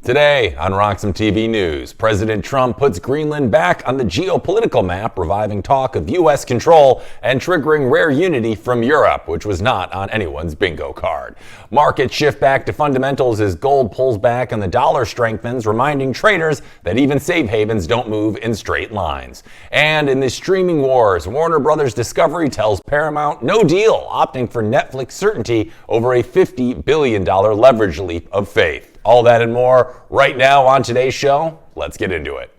Today on RoxomTV News, President Trump puts Greenland back on the geopolitical map, reviving talk of U.S. control and triggering rare unity from Europe, which was not on anyone's bingo card. Markets shift back to fundamentals as gold pulls back and the dollar strengthens, reminding traders that even safe havens don't move in straight lines. And in the streaming wars, Warner Brothers Discovery tells Paramount no deal, opting for Netflix certainty over a $50 billion leverage leap of faith. All that and more right now on today's show. Let's get into it.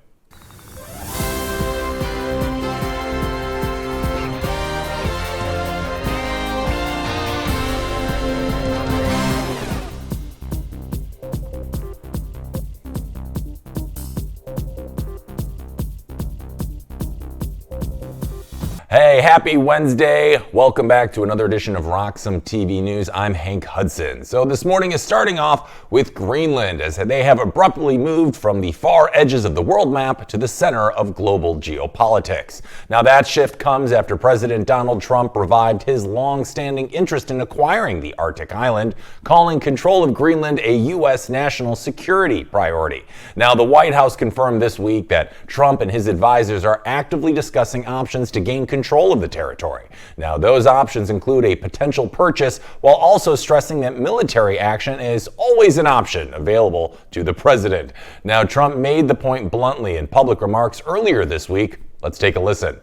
Hey, happy Wednesday. Welcome back to another edition of RoxomTV News. I'm Hank Hudson. So this morning is starting off with Greenland, as they have abruptly moved from the far edges of the world map to the center of global geopolitics. Now that shift comes after President Donald Trump revived his long-standing interest in acquiring the Arctic island, calling control of Greenland a U.S. national security priority. Now the White House confirmed this week that Trump and his advisors are actively discussing options to gain control of the territory. Now, those options include a potential purchase, while also stressing that military action is always an option available to the president. Now, Trump made the point bluntly in public remarks earlier this week. Let's take a listen.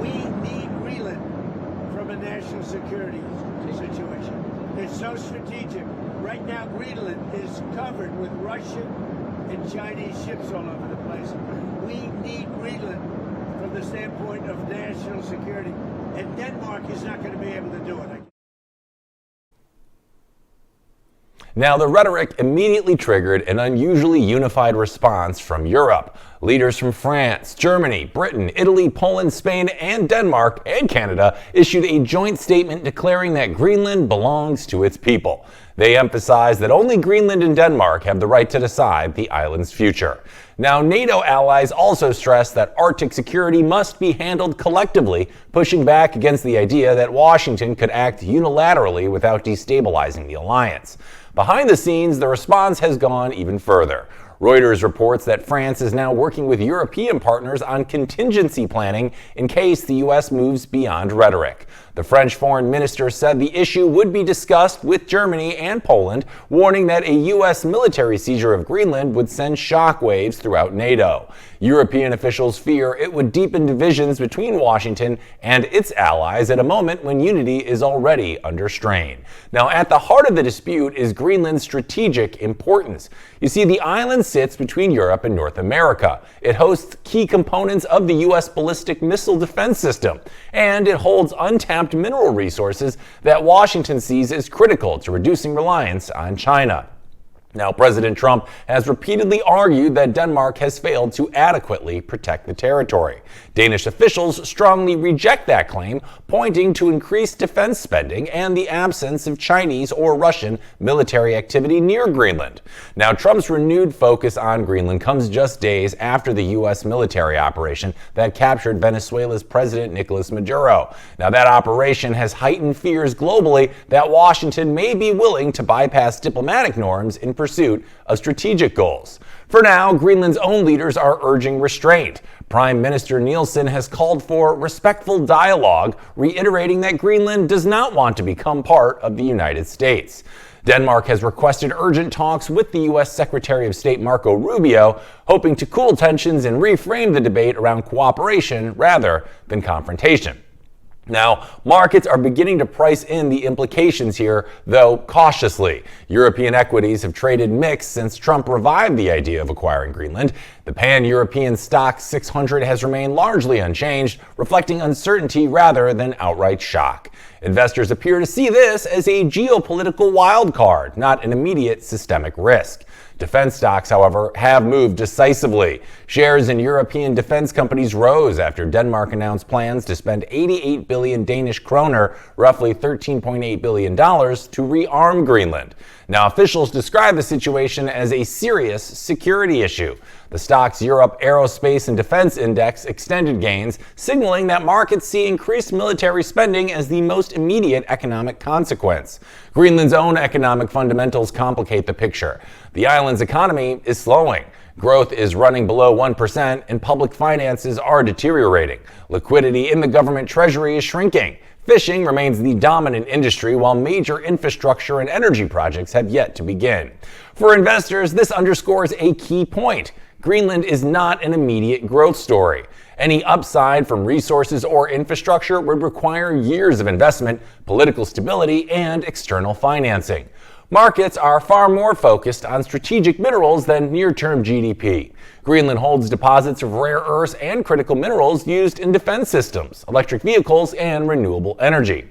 We need Greenland from a national security situation. It's so strategic. Right now, Greenland is covered with Russian and Chinese ships all over the place. We need Greenland from the standpoint of national security, and Denmark is not going to be able to do it. Now, the rhetoric immediately triggered an unusually unified response from Europe. Leaders from France, Germany, Britain, Italy, Poland, Spain, and Denmark, and Canada issued a joint statement declaring that Greenland belongs to its people. They emphasized that only Greenland and Denmark have the right to decide the island's future. Now, NATO allies also stressed that Arctic security must be handled collectively, pushing back against the idea that Washington could act unilaterally without destabilizing the alliance. Behind the scenes, the response has gone even further. Reuters reports that France is now working with European partners on contingency planning in case the U.S. moves beyond rhetoric. The French foreign minister said the issue would be discussed with Germany and Poland, warning that a U.S. military seizure of Greenland would send shockwaves throughout NATO. European officials fear it would deepen divisions between Washington and its allies at a moment when unity is already under strain. Now, at the heart of the dispute is Greenland's strategic importance. You see, the island sits between Europe and North America. It hosts key components of the U.S. ballistic missile defense system, and it holds untapped mineral resources that Washington sees as critical to reducing reliance on China. Now, President Trump has repeatedly argued that Denmark has failed to adequately protect the territory. Danish officials strongly reject that claim, pointing to increased defense spending and the absence of Chinese or Russian military activity near Greenland. Now, Trump's renewed focus on Greenland comes just days after the U.S. military operation that captured Venezuela's President Nicolas Maduro. Now, that operation has heightened fears globally that Washington may be willing to bypass diplomatic norms in pursuit of strategic goals. For now, Greenland's own leaders are urging restraint. Prime Minister Nielsen has called for respectful dialogue, reiterating that Greenland does not want to become part of the United States. Denmark has requested urgent talks with the U.S. Secretary of State Marco Rubio, hoping to cool tensions and reframe the debate around cooperation rather than confrontation. Now, markets are beginning to price in the implications here, though cautiously. European equities have traded mixed since Trump revived the idea of acquiring Greenland. The pan-European stock 600 has remained largely unchanged, reflecting uncertainty rather than outright shock. Investors appear to see this as a geopolitical wild card, not an immediate systemic risk. Defense stocks, however, have moved decisively. Shares in European defense companies rose after Denmark announced plans to spend 88 billion Danish kroner, roughly $13.8 billion, to rearm Greenland. Now, officials describe the situation as a serious security issue. The stock's Europe Aerospace and Defense Index extended gains, signaling that markets see increased military spending as the most immediate economic consequence. Greenland's own economic fundamentals complicate the picture. The island's economy is slowing. Growth is running below 1%, and public finances are deteriorating. Liquidity in the government treasury is shrinking. Fishing remains the dominant industry, while major infrastructure and energy projects have yet to begin. For investors, this underscores a key point. Greenland is not an immediate growth story. Any upside from resources or infrastructure would require years of investment, political stability, and external financing. Markets are far more focused on strategic minerals than near-term GDP. Greenland holds deposits of rare earths and critical minerals used in defense systems, electric vehicles, and renewable energy.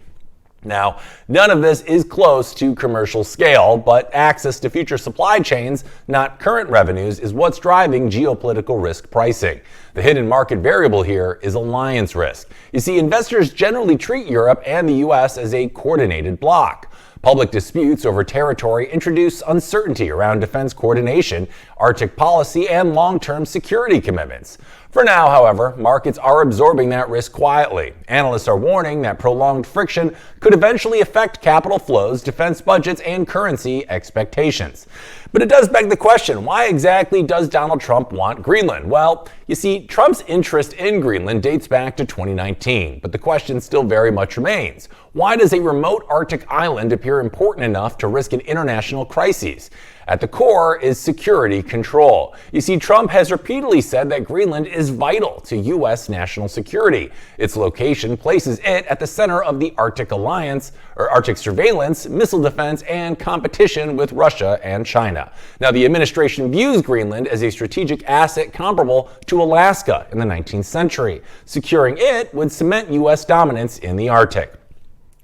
Now, none of this is close to commercial scale, but access to future supply chains, not current revenues, is what's driving geopolitical risk pricing. The hidden market variable here is alliance risk. You see, investors generally treat Europe and the US as a coordinated bloc. Public disputes over territory introduce uncertainty around defense coordination, Arctic policy, and long-term security commitments. For now, however, markets are absorbing that risk quietly. Analysts are warning that prolonged friction could eventually affect capital flows, defense budgets, and currency expectations. But it does beg the question, why exactly does Donald Trump want Greenland? Well, you see, Trump's interest in Greenland dates back to 2019, but the question still very much remains. Why does a remote Arctic island appear important enough to risk an international crisis? At the core is security control. You see, Trump has repeatedly said that Greenland is vital to U.S. national security. Its location places it at the center of the Arctic alliance, or Arctic surveillance, missile defense, and competition with Russia and China. Now, the administration views Greenland as a strategic asset comparable to Alaska in the 19th century. Securing it would cement U.S. dominance in the Arctic.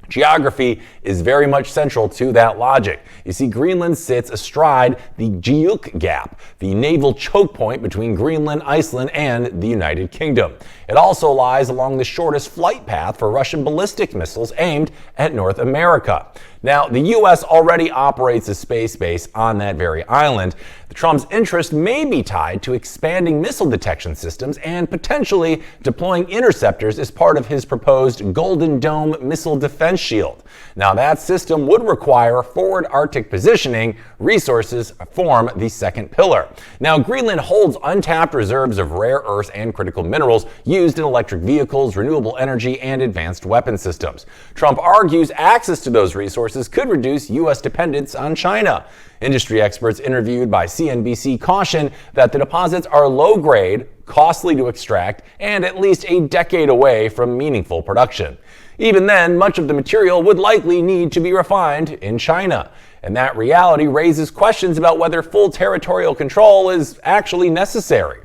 Geography is very much central to that logic. You see, Greenland sits astride the Guyuk Gap, the naval choke point between Greenland, Iceland, and the United Kingdom. It also lies along the shortest flight path for Russian ballistic missiles aimed at North America. Now, the U.S. already operates a space base on that very island. Trump's interest may be tied to expanding missile detection systems and potentially deploying interceptors as part of his proposed Golden Dome missile defense shield. Now, that system would require forward Arctic positioning. Resources form the second pillar. Now, Greenland holds untapped reserves of rare earths and critical minerals used in electric vehicles, renewable energy, and advanced weapon systems. Trump argues access to those resources could reduce U.S. dependence on China. Industry experts interviewed by CNBC caution that the deposits are low grade, costly to extract, and at least a decade away from meaningful production. Even then, much of the material would likely need to be refined in China. And that reality raises questions about whether full territorial control is actually necessary.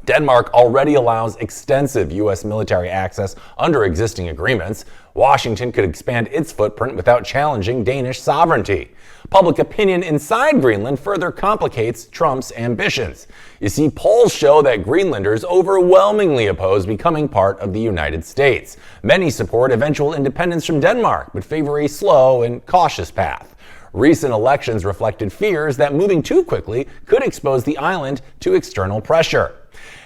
Denmark already allows extensive U.S. military access under existing agreements. Washington could expand its footprint without challenging Danish sovereignty. Public opinion inside Greenland further complicates Trump's ambitions. You see, polls show that Greenlanders overwhelmingly oppose becoming part of the United States. Many support eventual independence from Denmark, but favor a slow and cautious path. Recent elections reflected fears that moving too quickly could expose the island to external pressure.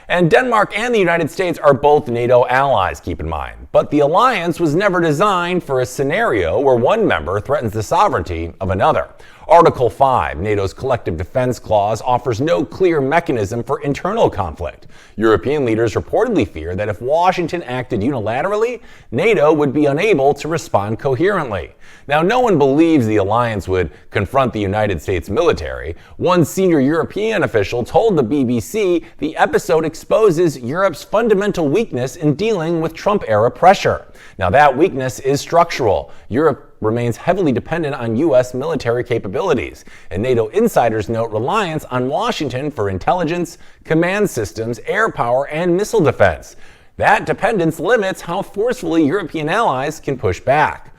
And Denmark and the United States are both NATO allies, keep in mind. But the alliance was never designed for a scenario where one member threatens the sovereignty of another. Article 5, NATO's Collective Defense Clause, offers no clear mechanism for internal conflict. European leaders reportedly fear that if Washington acted unilaterally, NATO would be unable to respond coherently. Now, no one believes the alliance would confront the United States military. One senior European official told the BBC the episode exposes Europe's fundamental weakness in dealing with Trump-era pressure. Now, that weakness is structural. Europe remains heavily dependent on U.S. military capabilities, and NATO insiders note reliance on Washington for intelligence, command systems, air power, and missile defense. That dependence limits how forcefully European allies can push back.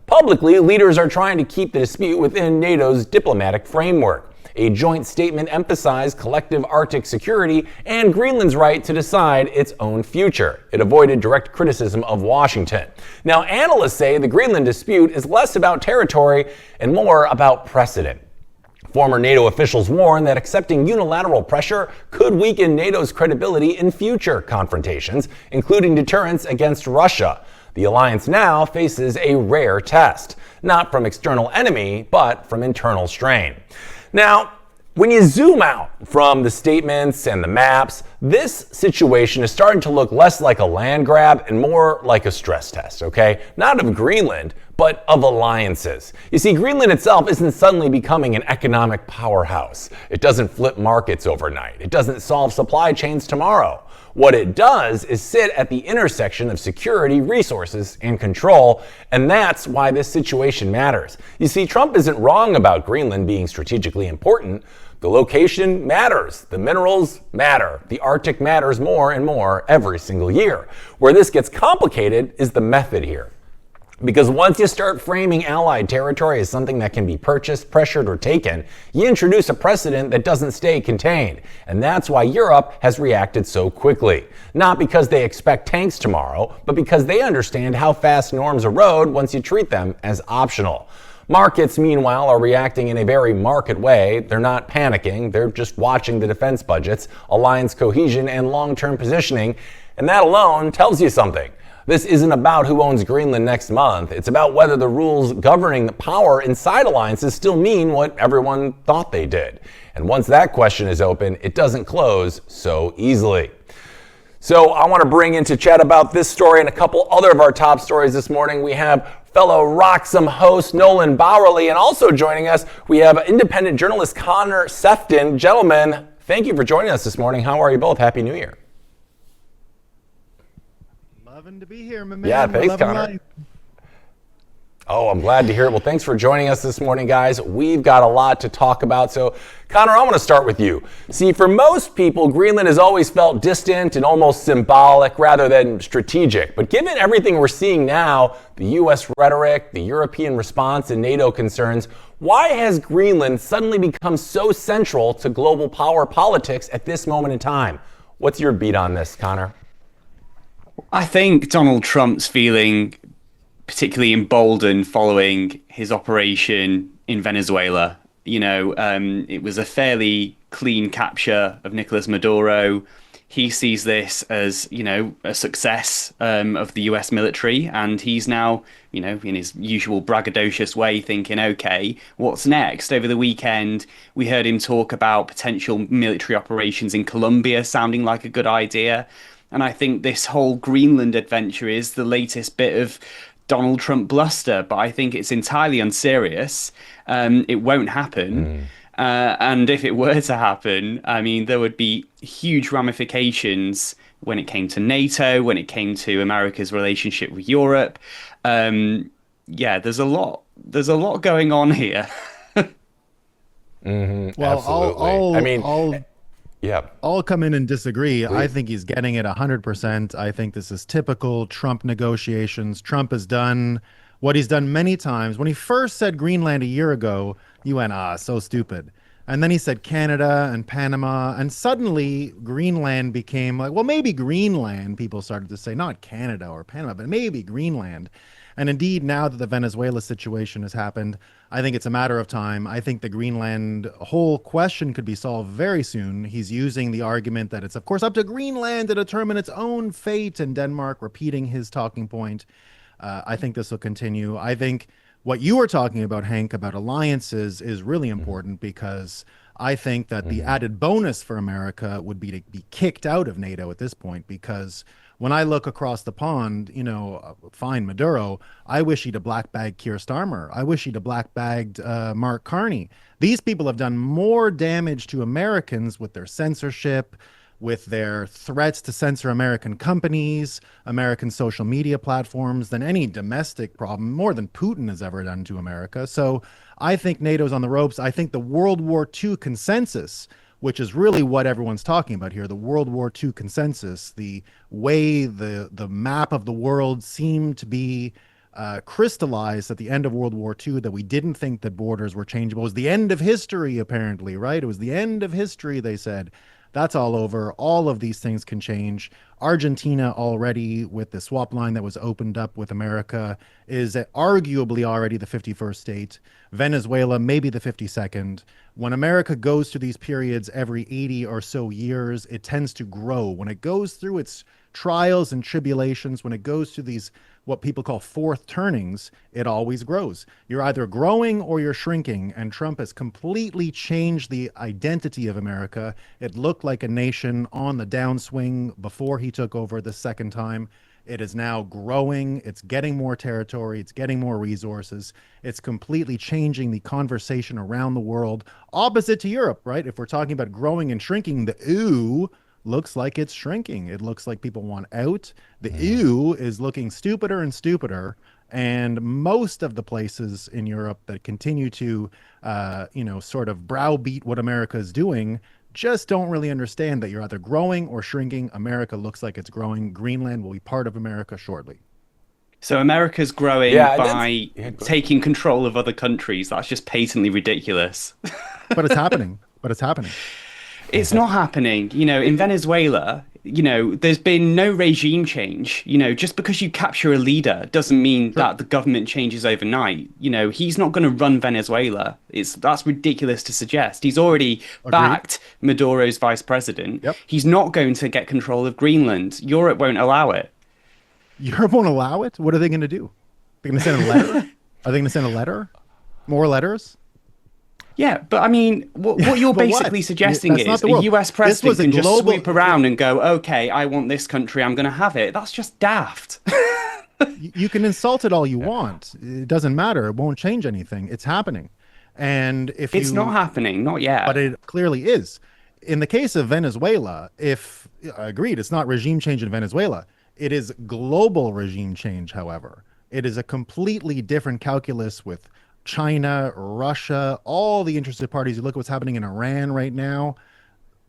Publicly, leaders are trying to keep the dispute within NATO's diplomatic framework. A joint statement emphasized collective Arctic security and Greenland's right to decide its own future. It avoided direct criticism of Washington. Now, analysts say the Greenland dispute is less about territory and more about precedent. Former NATO officials warn that accepting unilateral pressure could weaken NATO's credibility in future confrontations, including deterrence against Russia. The alliance now faces a rare test, not from external enemy, but from internal strain. Now, when you zoom out from the statements and the maps, this situation is starting to look less like a land grab and more like a stress test, okay? Not of Greenland, but of alliances. You see, Greenland itself isn't suddenly becoming an economic powerhouse. It doesn't flip markets overnight. It doesn't solve supply chains tomorrow. What it does is sit at the intersection of security, resources, and control, and that's why this situation matters. You see, Trump isn't wrong about Greenland being strategically important. The location matters. The minerals matter. The Arctic matters more and more every single year. Where this gets complicated is the method here. Because once you start framing allied territory as something that can be purchased, pressured, or taken, you introduce a precedent that doesn't stay contained. And that's why Europe has reacted so quickly. Not because they expect tanks tomorrow, but because they understand how fast norms erode once you treat them as optional. Markets, meanwhile, are reacting in a very market way. They're not panicking. They're just watching the defense budgets, alliance cohesion, and long-term positioning. And that alone tells you something. This isn't about who owns Greenland next month. It's about whether the rules governing the power inside alliances still mean what everyone thought they did. And once that question is open, it doesn't close so easily. So I want to bring into chat about this story and a couple other of our top stories this morning. We have fellow Roxom host Nolan Bowerly, and also joining us, we have independent journalist Connor Sefton. Gentlemen, thank you for joining us this morning. How are you both? Happy New Year. Loving to be here, my man. Yeah, thanks, Connor. Life. Oh, I'm glad to hear it. Well, thanks for joining us this morning, guys. We've got a lot to talk about. So, Connor, I want to start with you. See, for most people, Greenland has always felt distant and almost symbolic rather than strategic. But given everything we're seeing now, the U.S. rhetoric, the European response, and NATO concerns, why has Greenland suddenly become so central to global power politics at this moment in time? What's your beat on this, Connor? I think Donald Trump's feeling particularly emboldened following his operation in Venezuela. It was a fairly clean capture of Nicolas Maduro. He sees this as, a success of the US military, and he's now, in his usual braggadocious way thinking, okay, what's next? Over the weekend, we heard him talk about potential military operations in Colombia sounding like a good idea. And I think this whole Greenland adventure is the latest bit of Donald Trump bluster, but I think it's entirely unserious. It won't happen. And if it were to happen, I mean, there would be huge ramifications when it came to NATO, when it came to America's relationship with Europe. There's a lot going on here. Well, Yeah. I'll come in and disagree. Please. I think he's getting it 100%. I think this is typical Trump negotiations. Trump has done what he's done many times. When he first said Greenland a year ago, you went, so stupid. And then he said Canada and Panama, and suddenly Greenland became like, well, maybe Greenland, people started to say, not Canada or Panama, but maybe Greenland. And indeed, now that the Venezuela situation has happened, I think it's a matter of time. I think the Greenland whole question could be solved very soon. He's using the argument that it's, of course, up to Greenland to determine its own fate, and Denmark repeating his talking point. I think this will continue. I think what you were talking about, Hank, about alliances is really important, because I think that the added bonus for America would be to be kicked out of NATO at this point, because when I look across the pond, fine Maduro, I wish he'd have black-bagged Keir Starmer. I wish he'd have black-bagged Mark Carney. These people have done more damage to Americans with their censorship, with their threats to censor American companies, American social media platforms, than any domestic problem, more than Putin has ever done to America. So I think NATO's on the ropes. I think the World War II consensus, which is really what everyone's talking about here, the World War II consensus, the way the map of the world seemed to be crystallized at the end of World War II that we didn't think that borders were changeable. It was the end of history, apparently, right? It was the end of history, they said. That's all over. All of these things can change. Argentina already, with the swap line that was opened up with America, is arguably already the 51st state. Venezuela, maybe the 52nd. When America goes through these periods every 80 or so years, it tends to grow. When it goes through its trials and tribulations, when it goes through these what people call fourth turnings, it always grows. You're either growing or you're shrinking, and Trump has completely changed the identity of America. It looked like a nation on the downswing before he took over the second time. It is now growing. It's getting more territory. It's getting more resources. It's completely changing the conversation around the world, opposite to Europe, right? If we're talking about growing and shrinking, the ooh looks like it's shrinking. It looks like people want out. The ew is looking stupider and stupider. And most of the places in Europe that continue to, sort of browbeat what America is doing just don't really understand that you're either growing or shrinking. America looks like it's growing. Greenland will be part of America shortly. So America's growing by taking control of other countries. That's just patently ridiculous. But it's happening. It's not happening. In Venezuela, there's been no regime change. Just because you capture a leader doesn't mean that the government changes overnight. He's not going to run Venezuela. That's ridiculous to suggest. He's already backed Maduro's vice president. Yep. He's not going to get control of Greenland. Europe won't allow it. Europe won't allow it? What are they going to do? They're going to send a letter? Are they going to send a letter? More letters? Yeah, but I mean, what you're basically suggesting is a US president can just swoop around and go, okay, I want this country, I'm going to have it. That's just daft. You can insult it all you want. It doesn't matter. It won't change anything. It's happening. And if it's not happening, not yet. But it clearly is. In the case of Venezuela, agreed, it's not regime change in Venezuela. It is global regime change, however. It is a completely different calculus with China, Russia, all the interested parties. You look at what's happening in Iran right now,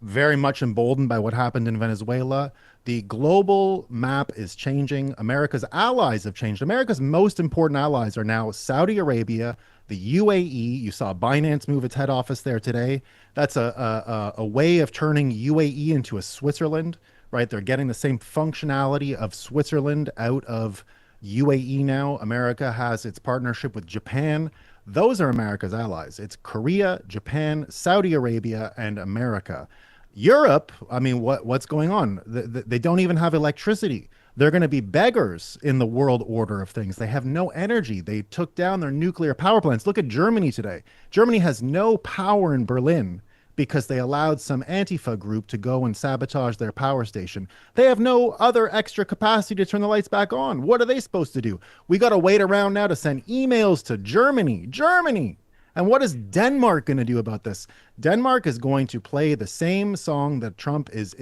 very much emboldened by what happened in Venezuela. The global map is changing. America's allies have changed. America's most important allies are now Saudi Arabia, the UAE. You saw Binance move its head office there today. That's a way of turning UAE into a Switzerland, right? They're getting the same functionality of Switzerland out of UAE now. America has its partnership with Japan. Those are America's allies. It's Korea, Japan, Saudi Arabia, and America. Europe, I mean, what's going on? They don't even have electricity. They're going to be beggars in the world order of things. They have no energy. They took down their nuclear power plants. Look at Germany today. Germany has no power in Berlin because they allowed some Antifa group to go and sabotage their power station. They have no other extra capacity to turn the lights back on. What are they supposed to do? We got to wait around now to send emails to Germany. And what is Denmark going to do about this? Denmark is going to play the same song that Trump is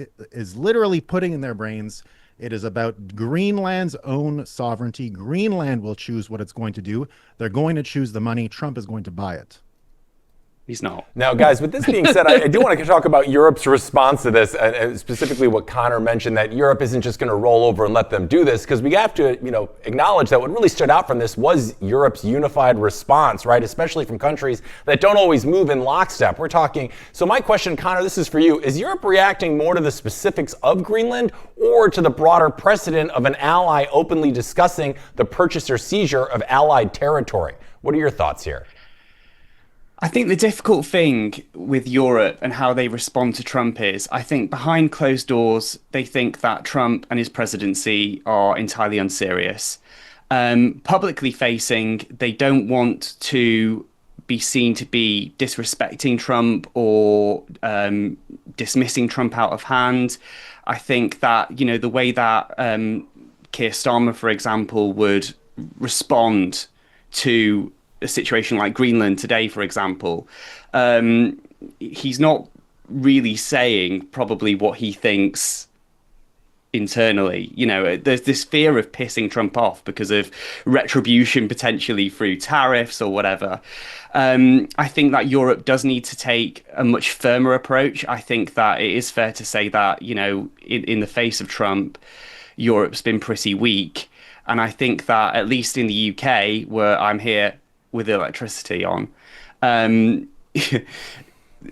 literally putting in their brains. It is about Greenland's own sovereignty. Greenland will choose what it's going to do. They're going to choose the money. Trump is going to buy it. He's not. Now, guys, with this being said, I do want to talk about Europe's response to this, and specifically what Connor mentioned, that Europe isn't just going to roll over and let them do this, because we have to, acknowledge that what really stood out from this was Europe's unified response, right? Especially from countries that don't always move in lockstep. We're talking. So my question, Connor, this is for you. Is Europe reacting more to the specifics of Greenland or to the broader precedent of an ally openly discussing the purchase or seizure of allied territory? What are your thoughts here? I think the difficult thing with Europe and how they respond to Trump is, I think behind closed doors, they think that Trump and his presidency are entirely unserious. Publicly facing, they don't want to be seen to be disrespecting Trump or dismissing Trump out of hand. I think that, the way that Keir Starmer, for example, would respond to a situation like Greenland today, for example, he's not really saying probably what he thinks internally. There's this fear of pissing Trump off because of retribution potentially through tariffs or whatever. I think that Europe does need to take a much firmer approach. I think that it is fair to say that, in the face of Trump, Europe's been pretty weak. And I think that at least in the UK, where I'm here with electricity on, um,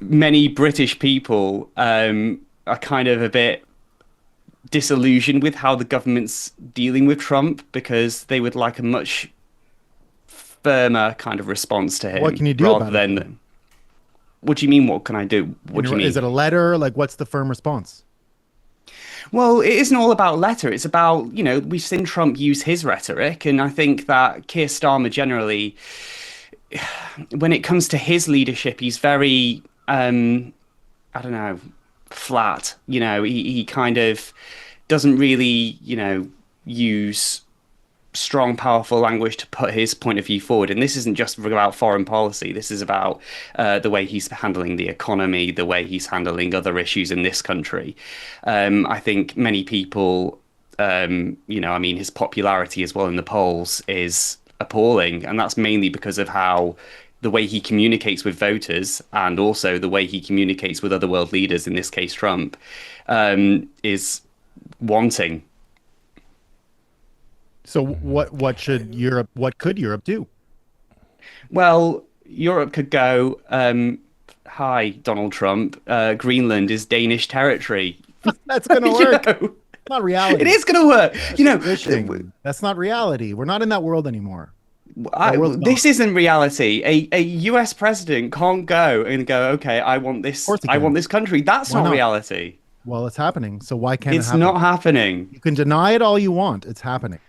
many British people are kind of a bit disillusioned with how the government's dealing with Trump, because they would like a much firmer kind of response to him. What can you do rather about than, it? What do you mean? What can I do? What do you mean? Is it a letter? Like, what's the firm response? Well, it isn't all about letter. It's about, we've seen Trump use his rhetoric, and I think that Keir Starmer generally, when it comes to his leadership, he's very, I don't know, flat. He kind of doesn't really, use strong, powerful language to put his point of view forward. And this isn't just about foreign policy. This is about the way he's handling the economy, the way he's handling other issues in this country. I think many people, his popularity as well in the polls is appalling. And that's mainly because of how the way he communicates with voters, and also the way he communicates with other world leaders, in this case Trump, is wanting. So what could Europe do? Well, Europe could go, hi, Donald Trump, Greenland is Danish territory. That's going to work. Not reality. It is going to work. That's not reality. We're not in that world anymore. This isn't reality. A US president can't go, okay, I want this. I want this country. That's not reality. Well, it's happening. So why can't it happen? It's not happening. You can deny it all you want. It's happening.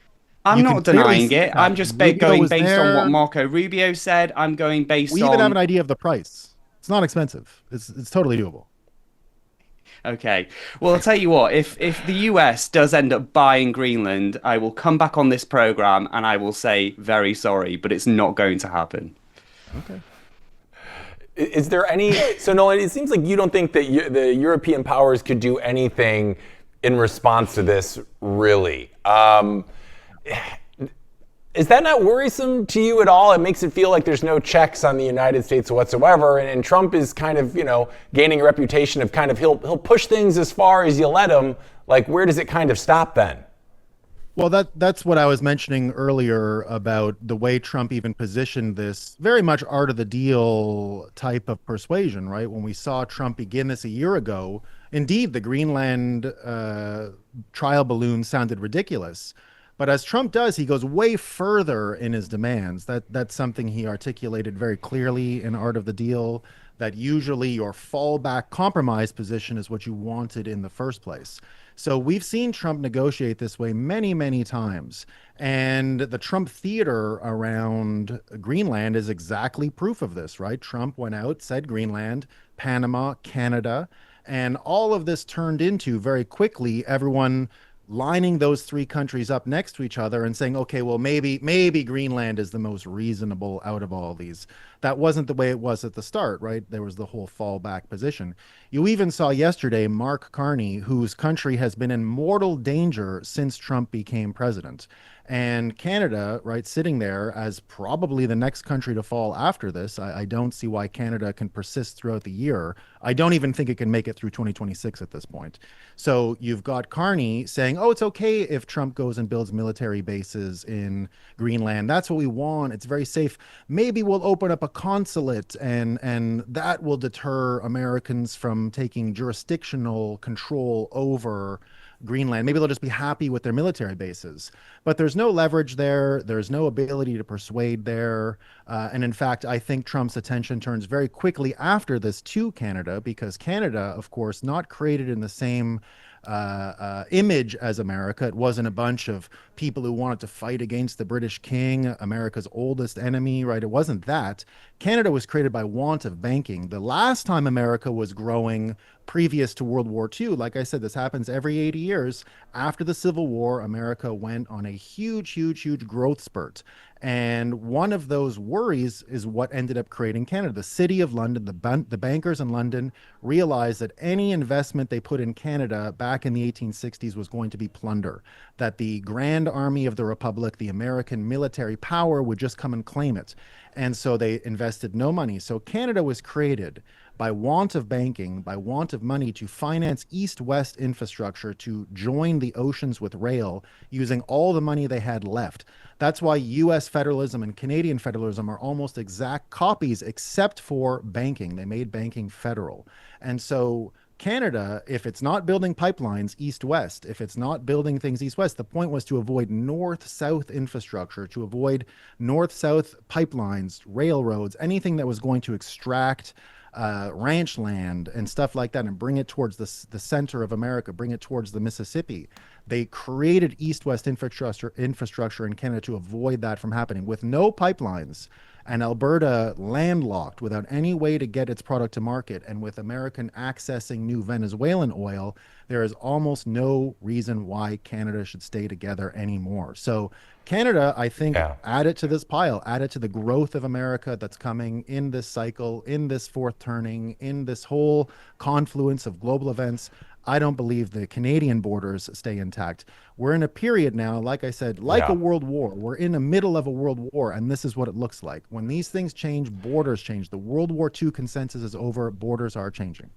I'm not denying it. I'm just going based on what Marco Rubio said. I'm going based on... We even have an idea of the price. It's not expensive. It's totally doable. Okay. Well, I'll tell you what. If the US does end up buying Greenland, I will come back on this program and I will say very sorry, but it's not going to happen. Okay. Is there any... So, Nolan, it seems like you don't think that the European powers could do anything in response to this, really. Is that not worrisome to you at all? It makes it feel like there's no checks on the United States whatsoever, and Trump is kind of, gaining a reputation of kind of he'll push things as far as you let him. Like, where does it kind of stop then? Well, that's what I was mentioning earlier about the way Trump even positioned this very much art of the deal type of persuasion, right? When we saw Trump begin this a year ago, indeed, the Greenland trial balloon sounded ridiculous. But as Trump does, he goes way further in his demands. That's something he articulated very clearly in Art of the Deal, that usually your fallback compromise position is what you wanted in the first place. So we've seen Trump negotiate this way many, many times. And the Trump theater around Greenland is exactly proof of this, right? Trump went out, said Greenland, Panama, Canada, and all of this turned into very quickly everyone lining those three countries up next to each other and saying, okay, well, maybe Greenland is the most reasonable out of all these. That wasn't the way it was at the start, right? There was the whole fallback position. You even saw yesterday Mark Carney, whose country has been in mortal danger since Trump became president. And Canada, right, sitting there as probably the next country to fall after this. I don't see why Canada can persist throughout the year. I don't even think it can make it through 2026 at this point. So you've got Carney saying, oh, it's okay if Trump goes and builds military bases in Greenland. That's what we want. It's very safe. Maybe we'll open up a consulate and that will deter Americans from taking jurisdictional control over Greenland. Maybe they'll just be happy with their military bases. But there's no leverage there. There's no ability to persuade there. And in fact, I think Trump's attention turns very quickly after this to Canada, because Canada, of course, not created in the same image as America. It wasn't a bunch of people who wanted to fight against the British king, America's oldest enemy, right? It wasn't that. Canada was created by want of banking. The last time America was growing previous to World War II, like I said, this happens every 80 years. After the Civil War, America went on a huge growth spurt. And one of those worries is what ended up creating Canada. The city of London, the bankers in London realized that any investment they put in Canada back in the 1860s was going to be plunder, that the Grand Army of the Republic, the American military power, would just come and claim it. And so they invested no money. So Canada was created by want of banking, by want of money to finance east-west infrastructure to join the oceans with rail using all the money they had left. That's why US federalism and Canadian federalism are almost exact copies, except for banking. They made banking federal. And so Canada, if it's not building pipelines east-west, if it's not building things east-west, the point was to avoid north-south infrastructure, to avoid north-south pipelines, railroads, anything that was going to extract ranch land and stuff like that and bring it towards the center of America, bring it towards the Mississippi. They created east-west infrastructure in Canada to avoid that from happening. With no pipelines and Alberta landlocked without any way to get its product to market, and with American accessing new Venezuelan oil, there is almost no reason why Canada should stay together anymore. So Canada, I think, add it to this pile, add it to the growth of America that's coming in this cycle, in this fourth turning, in this whole confluence of global events. I don't believe the Canadian borders stay intact. We're in a period now, like I said, like a world war. We're in the middle of a world war, and this is what it looks like. When these things change, borders change. The World War II consensus is over. Borders are changing.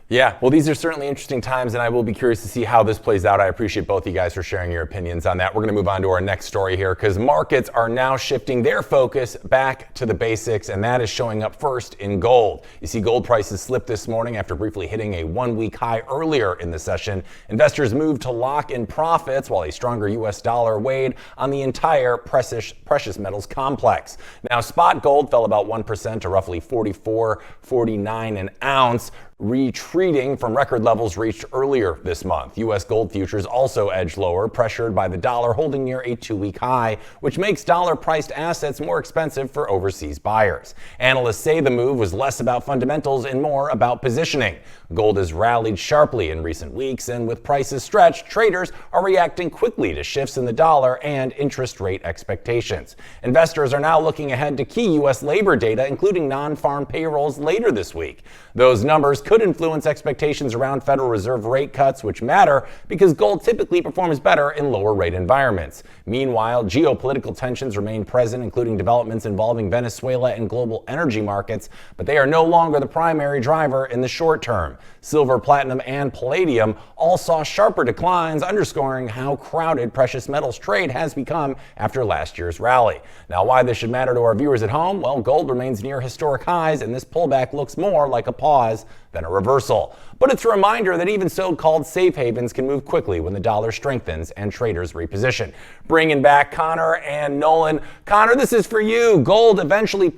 Yeah, well, these are certainly interesting times, and I will be curious to see how this plays out. I appreciate both you guys for sharing your opinions on that. We're going to move on to our next story here, because markets are now shifting their focus back to the basics, and that is showing up first in gold. You see gold prices slipped this morning after briefly hitting a one-week high earlier in the session. Investors moved to lock in profits while a stronger U.S. dollar weighed on the entire precious metals complex. Now, spot gold fell about 1% to roughly $44.49 an ounce, retreating from record levels reached earlier this month. U.S. gold futures also edged lower, pressured by the dollar holding near a two-week high, which makes dollar-priced assets more expensive for overseas buyers. Analysts say the move was less about fundamentals and more about positioning. Gold has rallied sharply in recent weeks, and with prices stretched, traders are reacting quickly to shifts in the dollar and interest rate expectations. Investors are now looking ahead to key U.S. labor data, including non-farm payrolls later this week. Those numbers could influence expectations around Federal Reserve rate cuts, which matter because gold typically performs better in lower rate environments. Meanwhile, geopolitical tensions remain present, including developments involving Venezuela and global energy markets, but they are no longer the primary driver in the short term. Silver, platinum, and palladium all saw sharper declines, underscoring how crowded precious metals trade has become after last year's rally. Now, why this should matter to our viewers at home? Well, gold remains near historic highs, and this pullback looks more like a pause than a reversal. But it's a reminder that even so-called safe havens can move quickly when the dollar strengthens and traders reposition. Bringing back Connor and Nolan. Connor, this is for you. Gold eventually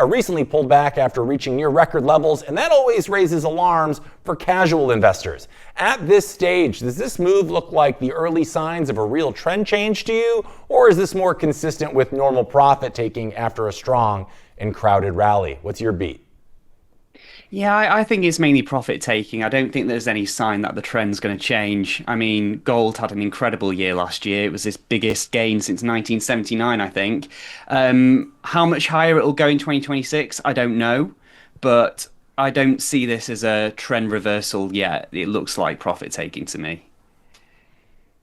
recently pulled back after reaching near record levels, and that always raises alarms for casual investors. At this stage, does this move look like the early signs of a real trend change to you, or is this more consistent with normal profit taking after a strong and crowded rally? What's your beat? Yeah, I think it's mainly profit taking. I don't think there's any sign that the trend's going to change. I mean, gold had an incredible year last year. It was its biggest gain since 1979, I think. How much higher it'll go in 2026, I don't know. But I don't see this as a trend reversal yet. It looks like profit taking to me.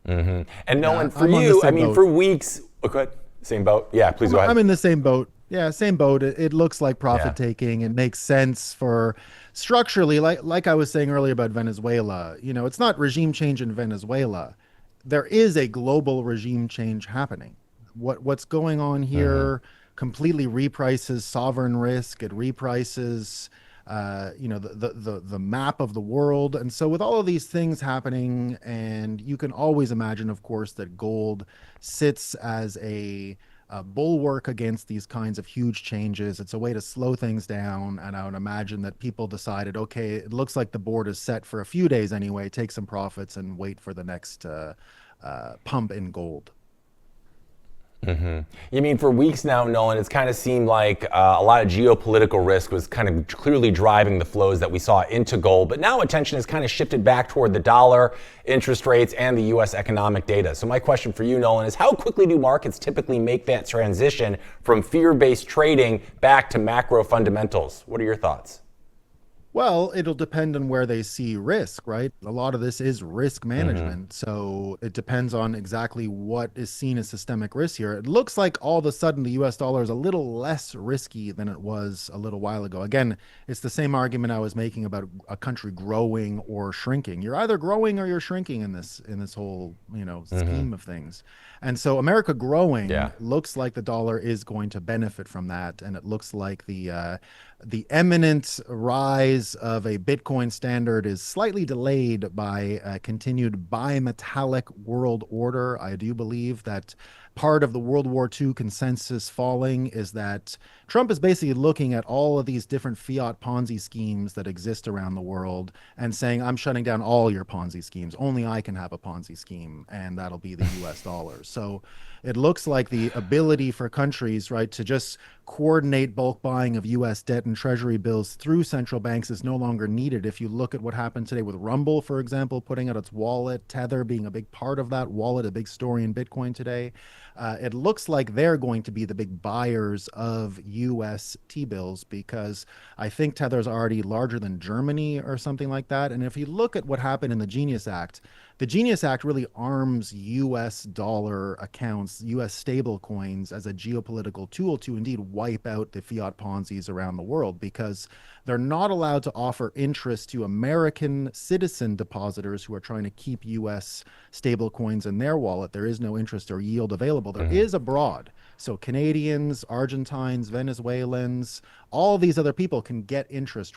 Mm-hmm. And Nolan, for you, I mean, for weeks... Oh, go ahead. Same boat? Yeah, please go ahead. I'm in the same boat. Yeah, same boat. It looks like profit taking. It makes sense for structurally, like I was saying earlier about Venezuela. You know, it's not regime change in Venezuela. There is a global regime change happening. What's going on here completely reprices sovereign risk. It reprices, the map of the world. And so with all of these things happening, and you can always imagine, of course, that gold sits as a bulwark against these kinds of huge changes. It's a way to slow things down, and I would imagine that people decided, okay, it looks like the board is set for a few days anyway, take some profits and wait for the next pump in gold. Mm-hmm. You mean for weeks now, Nolan, it's kind of seemed like a lot of geopolitical risk was kind of clearly driving the flows that we saw into gold, but now attention has kind of shifted back toward the dollar, interest rates, and the U.S. economic data. So my question for you, Nolan, is how quickly do markets typically make that transition from fear-based trading back to macro fundamentals? What are your thoughts? Well, it'll depend on where they see risk, right? A lot of this is risk management. So it depends on exactly what is seen as systemic risk here. It looks like all of a sudden the US dollar is a little less risky than it was a little while ago. Again, it's the same argument I was making about a country growing or shrinking. You're either growing or you're shrinking in this whole, scheme of things. And so America growing looks like the dollar is going to benefit from that. And it looks like the imminent rise of a Bitcoin standard is slightly delayed by a continued bimetallic world order. I do believe that part of the World War II consensus falling is that Trump is basically looking at all of these different fiat Ponzi schemes that exist around the world and saying, I'm shutting down all your Ponzi schemes. Only I can have a Ponzi scheme, and that'll be the US dollar. So it looks like the ability for countries, right, to just coordinate bulk buying of US debt and treasury bills through central banks is no longer needed. If you look at what happened today with Rumble, for example, putting out its wallet, Tether being a big part of that wallet, a big story in Bitcoin today, it looks like they're going to be the big buyers of US T-bills, because I think Tether's already larger than Germany or something like that. And if you look at what happened in the Genius Act, the Genius Act really arms US dollar accounts, US stable coins, as a geopolitical tool to indeed wipe out the fiat Ponzi's around the world, because they're not allowed to offer interest to American citizen depositors who are trying to keep US stable coins in their wallet. There is no interest or yield available. There is abroad. So Canadians, Argentines, Venezuelans, all these other people can get interest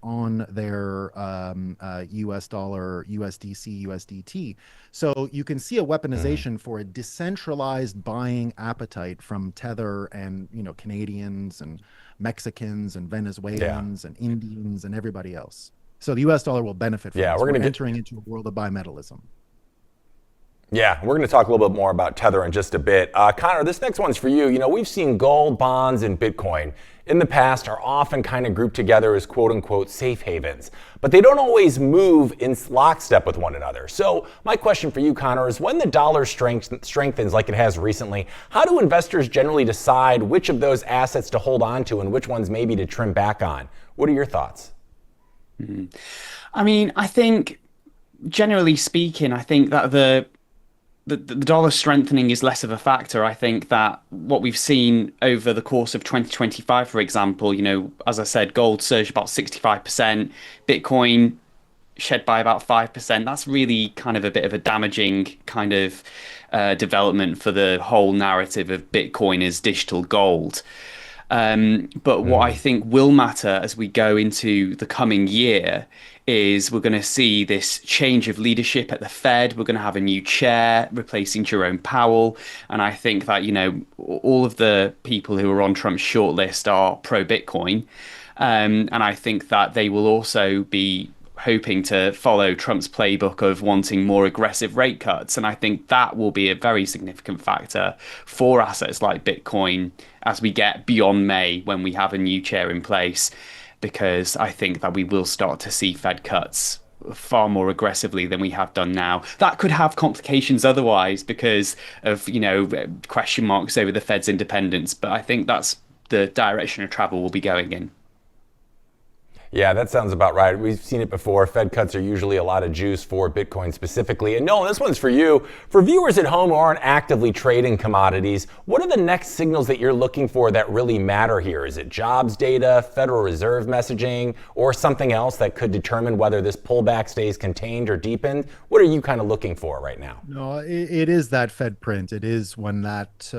on their US dollar, USDC, USDT. So you can see a weaponization for a decentralized buying appetite from Tether and, Canadians and Mexicans and Venezuelans and Indians and everybody else. So the US dollar will benefit from this. We're entering into a world of bimetallism. Yeah, we're going to talk a little bit more about Tether in just a bit. Connor, this next one's for you. We've seen gold, bonds, and Bitcoin in the past are often kind of grouped together as quote unquote safe havens, but they don't always move in lockstep with one another. So my question for you, Connor, is when the dollar strengthens like it has recently, how do investors generally decide which of those assets to hold on to and which ones maybe to trim back on? What are your thoughts? I mean, I think generally speaking, I think that the dollar strengthening is less of a factor. I think that what we've seen over the course of 2025, for example, as I said, gold surged about 65%, Bitcoin shed by about 5%. That's really kind of a bit of a damaging kind of development for the whole narrative of Bitcoin as digital gold. But what I think will matter as we go into the coming year is we're going to see this change of leadership at the Fed. We're going to have a new chair replacing Jerome Powell. And I think that, all of the people who are on Trump's shortlist are pro-Bitcoin. And I think that they will also be hoping to follow Trump's playbook of wanting more aggressive rate cuts. And I think that will be a very significant factor for assets like Bitcoin as we get beyond May, when we have a new chair in place, because I think that we will start to see Fed cuts far more aggressively than we have done now. That could have complications otherwise because of, question marks over the Fed's independence. But I think that's the direction of travel we'll be going in. Yeah, that sounds about right. We've seen it before. Fed cuts are usually a lot of juice for Bitcoin specifically. And Nolan, this one's for you. For viewers at home who aren't actively trading commodities, what are the next signals that you're looking for that really matter here? Is it jobs data, Federal Reserve messaging, or something else that could determine whether this pullback stays contained or deepened? What are you kind of looking for right now? No, it is that Fed print. It is when that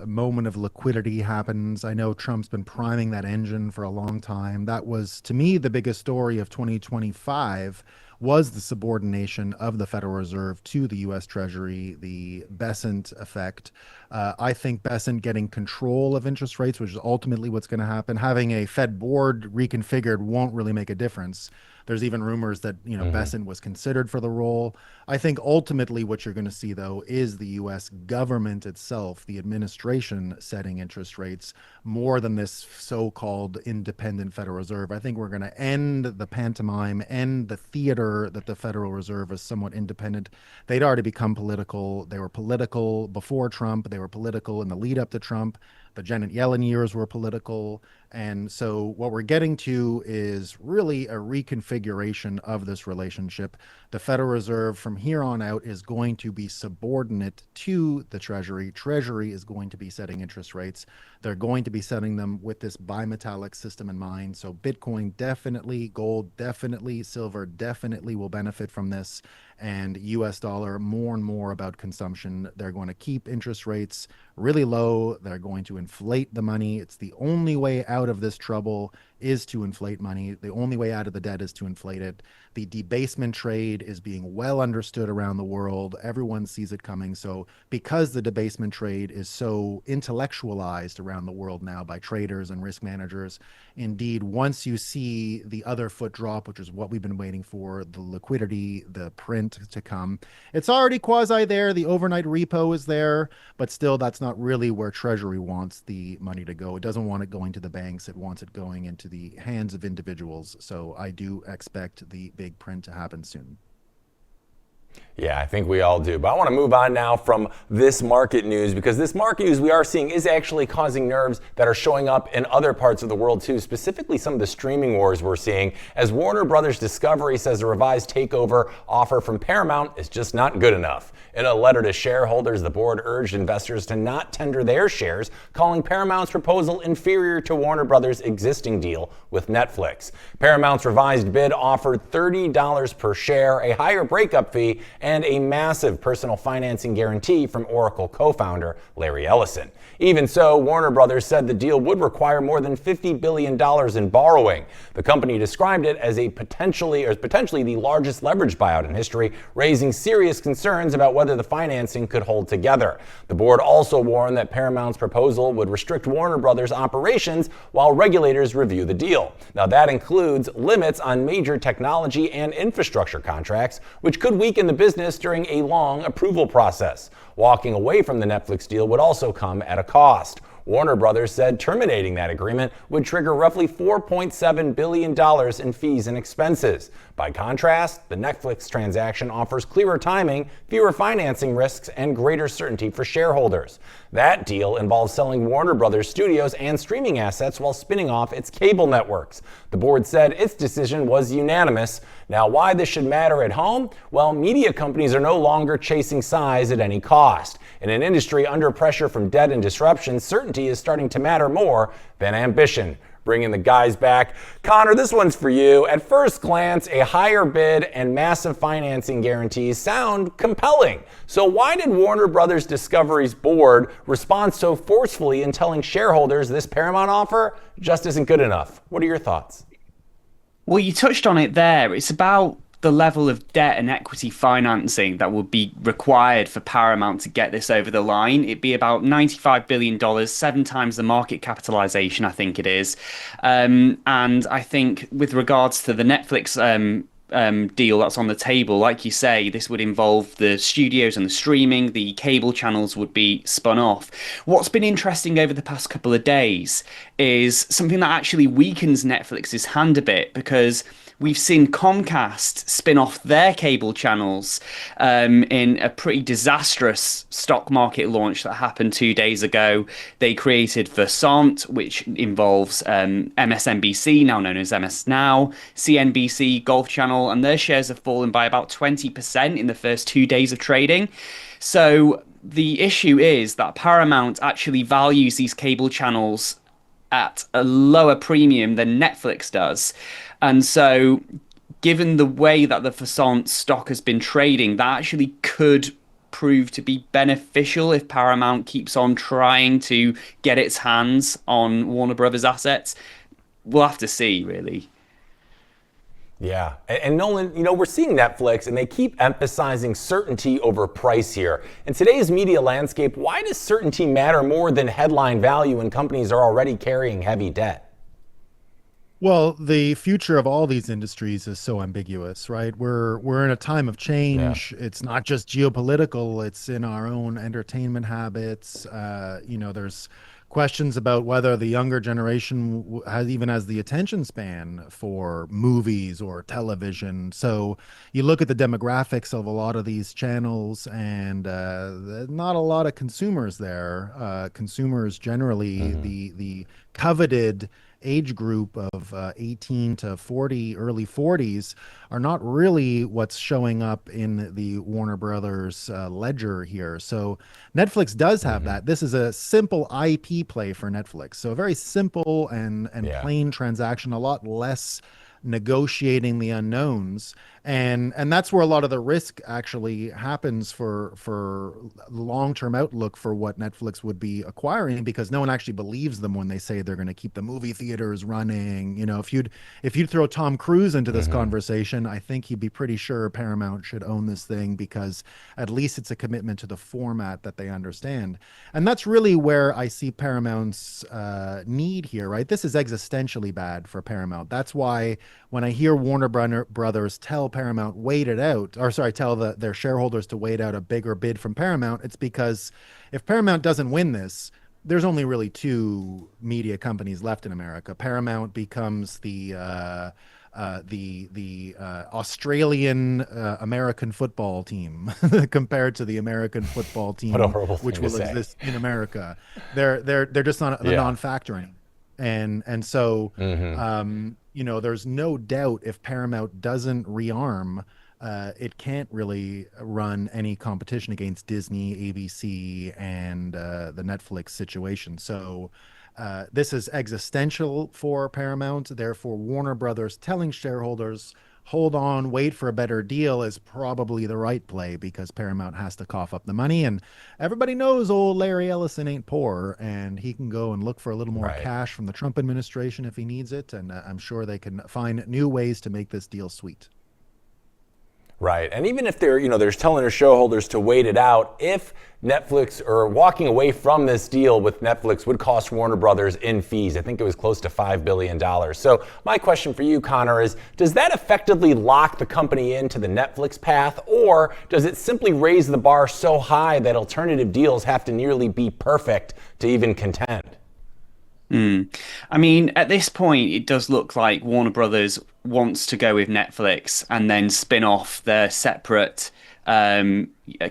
moment of liquidity happens. I know Trump's been priming that engine for a long time. That was, to me, the biggest story of 2025 was the subordination of the Federal Reserve to the U.S. Treasury, the Bessent effect. I think Bessent getting control of interest rates, which is ultimately what's going to happen. Having a Fed board reconfigured won't really make a difference. There's even rumors that, Bessent was considered for the role. I think ultimately what you're going to see, though, is the U.S. government itself, the administration setting interest rates more than this so-called independent Federal Reserve. I think we're going to end the pantomime, end the theater that the Federal Reserve is somewhat independent. They'd already become political. They were political before Trump. They were political in the lead up to Trump. The Janet Yellen years were political. And so what we're getting to is really a reconfiguration of this relationship. The Federal Reserve from here on out is going to be subordinate to the Treasury. Treasury is going to be setting interest rates. They're going to be setting them with this bimetallic system in mind. So Bitcoin definitely, gold definitely, silver definitely will benefit from this. And US dollar more and more about consumption. They're going to keep interest rates really low. They're going to inflate the money. It's the only way out of this trouble is to inflate money. The only way out of the debt is to inflate it. The debasement trade is being well understood around the world. Everyone sees it coming. So because the debasement trade is so intellectualized around the world now by traders and risk managers, indeed, once you see the other foot drop, which is what we've been waiting for, the liquidity, the print to come, it's already quasi there. The overnight repo is there, but still that's not really where Treasury wants the money to go. It doesn't want it going to the banks. It wants it going into the hands of individuals. So I do expect the big print to happen soon. Yeah, I think we all do. But I want to move on now from this market news, because this market news we are seeing is actually causing nerves that are showing up in other parts of the world too, specifically some of the streaming wars we're seeing, as Warner Brothers Discovery says a revised takeover offer from Paramount is just not good enough. In a letter to shareholders, the board urged investors to not tender their shares, calling Paramount's proposal inferior to Warner Brothers' existing deal with Netflix. Paramount's revised bid offered $30 per share, a higher breakup fee, and a massive personal financing guarantee from Oracle co-founder Larry Ellison. Even so, Warner Brothers said the deal would require more than $50 billion in borrowing. The company described it as potentially the largest leverage buyout in history, raising serious concerns about whether the financing could hold together. The board also warned that Paramount's proposal would restrict Warner Brothers' operations while regulators review the deal. Now, that includes limits on major technology and infrastructure contracts, which could weaken the business during a long approval process. Walking away from the Netflix deal would also come at a cost. Warner Brothers said terminating that agreement would trigger roughly $4.7 billion in fees and expenses. By contrast, the Netflix transaction offers clearer timing, fewer financing risks, and greater certainty for shareholders. That deal involves selling Warner Brothers studios and streaming assets while spinning off its cable networks. The board said its decision was unanimous. Now, why this should matter at home? Well, media companies are no longer chasing size at any cost. In an industry under pressure from debt and disruption, certainty is starting to matter more than ambition. Bringing the guys back. Connor, this one's for you. At first glance, a higher bid and massive financing guarantees sound compelling. So why did Warner Brothers Discovery's board respond so forcefully in telling shareholders this Paramount offer just isn't good enough? What are your thoughts? Well, you touched on it there. It's about the level of debt and equity financing that would be required for Paramount to get this over the line. It'd be about $95 billion, 7 times the market capitalization, I think it is. And I think with regards to the Netflix deal that's on the table, like you say, this would involve the studios and the streaming, the cable channels would be spun off. What's been interesting over the past couple of days is something that actually weakens Netflix's hand a bit, because we've seen Comcast spin off their cable channels in a pretty disastrous stock market launch that happened 2 days ago. They created Versant, which involves MSNBC, now known as MS Now, CNBC, Golf Channel, and their shares have fallen by about 20% in the first 2 days of trading. So the issue is that Paramount actually values these cable channels at a lower premium than Netflix does. And so, given the way that the Versant stock has been trading, that actually could prove to be beneficial if Paramount keeps on trying to get its hands on Warner Brothers assets. We'll have to see, really. Yeah, and Nolan, we're seeing Netflix, and they keep emphasizing certainty over price here. In today's media landscape, why does certainty matter more than headline value when companies are already carrying heavy debt? Well, the future of all these industries is so ambiguous, right? We're in a time of change. Yeah. It's not just geopolitical, it's in our own entertainment habits. There's questions about whether the younger generation has the attention span for movies or television. So you look at the demographics of a lot of these channels, and not a lot of consumers there. Consumers generally, the coveted age group of 18 to 40, early 40s, are not really what's showing up in the Warner Brothers ledger here. So Netflix does have that. This is a simple IP play for Netflix. So a very simple and plain transaction, a lot less negotiating the unknowns, and that's where a lot of the risk actually happens for long-term outlook for what Netflix would be acquiring, because no one actually believes them when they say they're going to keep the movie theaters running. You know, if you'd throw Tom Cruise into this conversation, I think he'd be pretty sure Paramount should own this thing, because at least it's a commitment to the format that they understand. And that's really where I see Paramount's need here, right? This is existentially bad for Paramount. That's why when I hear Warner Brothers tell Paramount tell their shareholders to wait out a bigger bid from Paramount, it's because if Paramount doesn't win this, there's only really two media companies left in America. Paramount becomes the Australian American football team compared to the American football team, which will exist in America. They're just not a non-factor anymore. And so, you know, there's no doubt if Paramount doesn't rearm, it can't really run any competition against Disney, ABC, and the Netflix situation. So this is existential for Paramount. Therefore, Warner Brothers telling shareholders, hold on, wait for a better deal, is probably the right play, because Paramount has to cough up the money. And everybody knows old Larry Ellison ain't poor, and he can go and look for a little more cash from the Trump administration if he needs it. And I'm sure they can find new ways to make this deal sweet. Right. And even if they're telling their shareholders to wait it out, if Netflix, or walking away from this deal with Netflix, would cost Warner Brothers in fees, I think it was close to $5 billion. So my question for you, Connor, is does that effectively lock the company into the Netflix path, or does it simply raise the bar so high that alternative deals have to nearly be perfect to even contend? I mean, at this point, it does look like Warner Brothers wants to go with Netflix and then spin off their separate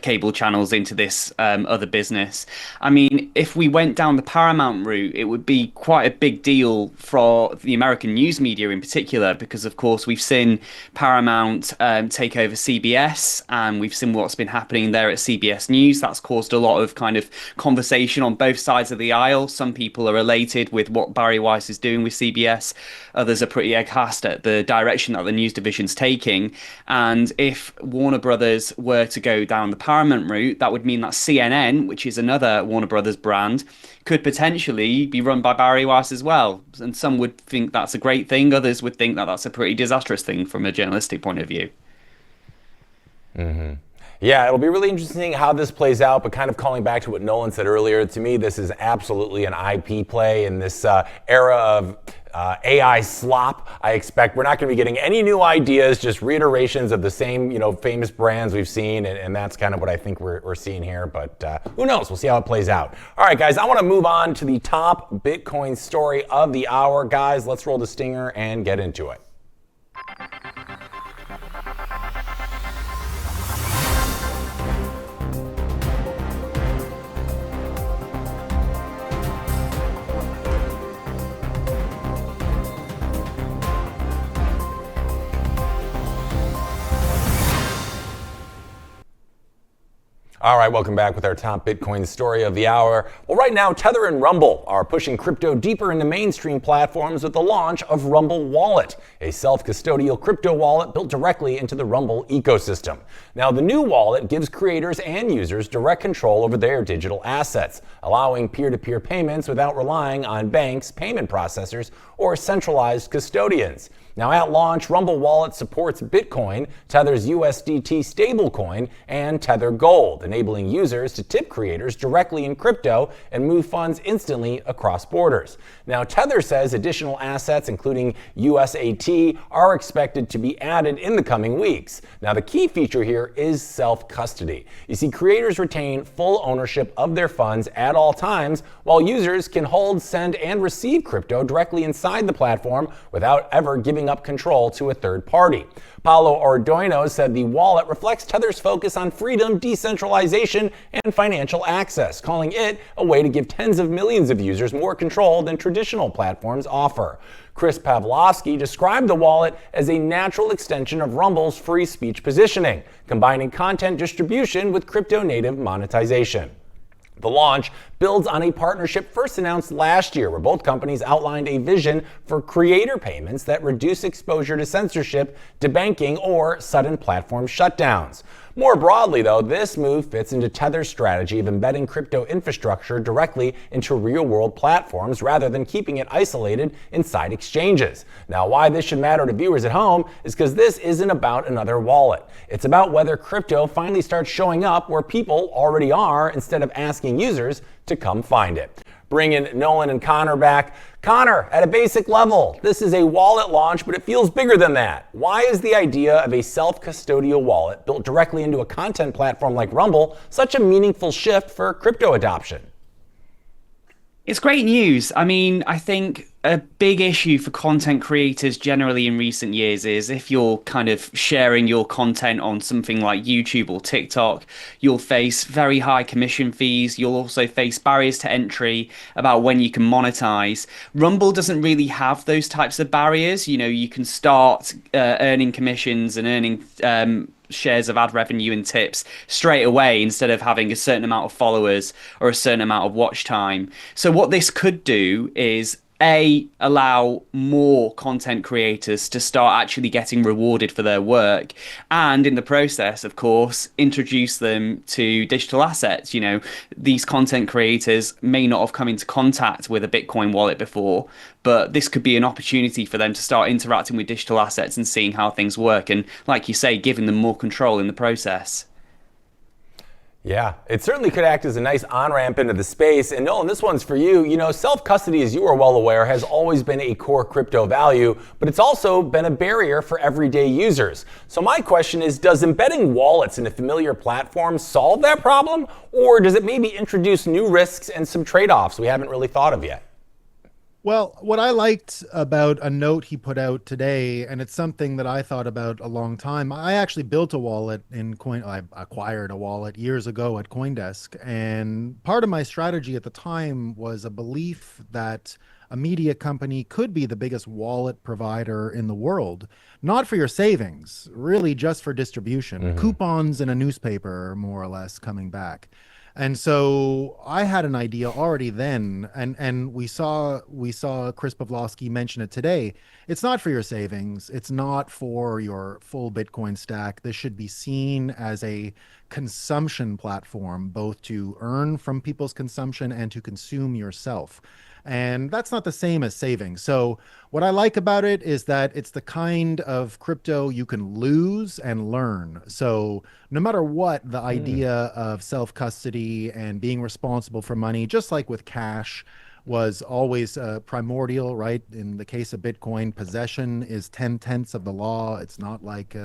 cable channels into this other business. I mean, if we went down the Paramount route, it would be quite a big deal for the American news media in particular, because of course we've seen Paramount take over CBS, and we've seen what's been happening there at CBS News. That's caused a lot of kind of conversation on both sides of the aisle. Some people are elated with what Barry Weiss is doing with CBS. Others are pretty aghast at the direction that the news division's taking. And if Warner Brothers were to go down the Paramount route, that would mean that CNN, which is another Warner Brothers brand, could potentially be run by Barry Weiss as well. And some would think that's a great thing. Others would think that that's a pretty disastrous thing from a journalistic point of view. Yeah, it'll be really interesting how this plays out, but kind of calling back to what Nolan said earlier, to me, this is absolutely an IP play in this era of AI slop. I expect we're not going to be getting any new ideas, just reiterations of the same, famous brands we've seen, and that's kind of what I think we're seeing here, but who knows? We'll see how it plays out. All right, guys, I want to move on to the top Bitcoin story of the hour. Guys, let's roll the stinger and get into it. All right, welcome back with our top Bitcoin story of the hour. Well, right now, Tether and Rumble are pushing crypto deeper into mainstream platforms with the launch of Rumble Wallet, a self-custodial crypto wallet built directly into the Rumble ecosystem. Now, the new wallet gives creators and users direct control over their digital assets, allowing peer-to-peer payments without relying on banks, payment processors, or centralized custodians. Now at launch, Rumble Wallet supports Bitcoin, Tether's USDT stablecoin, and Tether Gold, enabling users to tip creators directly in crypto and move funds instantly across borders. Now Tether says additional assets, including USAT, are expected to be added in the coming weeks. Now the key feature here is self-custody. You see, creators retain full ownership of their funds at all times, while users can hold, send, and receive crypto directly inside the platform without ever giving up control to a third party. Paulo Ordoino said the wallet reflects Tether's focus on freedom, decentralization, and financial access, calling it a way to give tens of millions of users more control than traditional platforms offer. Chris Pavlovsky described the wallet as a natural extension of Rumble's free speech positioning, combining content distribution with crypto-native monetization. The launch builds on a partnership first announced last year, where both companies outlined a vision for creator payments that reduce exposure to censorship, debanking, or sudden platform shutdowns. More broadly, though, this move fits into Tether's strategy of embedding crypto infrastructure directly into real-world platforms rather than keeping it isolated inside exchanges. Now, why this should matter to viewers at home is because this isn't about another wallet. It's about whether crypto finally starts showing up where people already are instead of asking users to come find it. Bring in Nolan and Connor back. Connor, at a basic level, this is a wallet launch, but it feels bigger than that. Why is the idea of a self-custodial wallet built directly into a content platform like Rumble such a meaningful shift for crypto adoption? It's great news. I mean, I think a big issue for content creators generally in recent years is if you're kind of sharing your content on something like YouTube or TikTok, you'll face very high commission fees. You'll also face barriers to entry about when you can monetize. Rumble doesn't really have those types of barriers. You know, you can start earning commissions and earning shares of ad revenue and tips straight away instead of having a certain amount of followers or a certain amount of watch time. So what this could do is allow more content creators to start actually getting rewarded for their work, and in the process, of course, introduce them to digital assets. You know, these content creators may not have come into contact with a Bitcoin wallet before, but this could be an opportunity for them to start interacting with digital assets and seeing how things work, and like you say, giving them more control in the process. Yeah, it certainly could act as a nice on-ramp into the space. And Nolan, this one's for you. You know, self-custody, as you are well aware, has always been a core crypto value, but it's also been a barrier for everyday users. So my question is, does embedding wallets into familiar platforms solve that problem? Or does it maybe introduce new risks and some trade-offs we haven't really thought of yet? Well, what I liked about a note he put out today, and it's something that I thought about a long time. I actually built a wallet I acquired a wallet years ago at CoinDesk, and part of my strategy at the time was a belief that a media company could be the biggest wallet provider in the world, not for your savings, really just for distribution. Coupons in a newspaper, more or less, coming back. And so I had an idea already then, and we saw Chris Pavlovsky mention it today. It's not for your savings. It's not for your full Bitcoin stack. This should be seen as a consumption platform, both to earn from people's consumption and to consume yourself. And that's not the same as savings. So what I like about it is that it's the kind of crypto you can lose and learn. So no matter what, the idea of self-custody and being responsible for money, just like with cash, was always primordial, right? In the case of Bitcoin, possession is 10/10 of the law. It's not like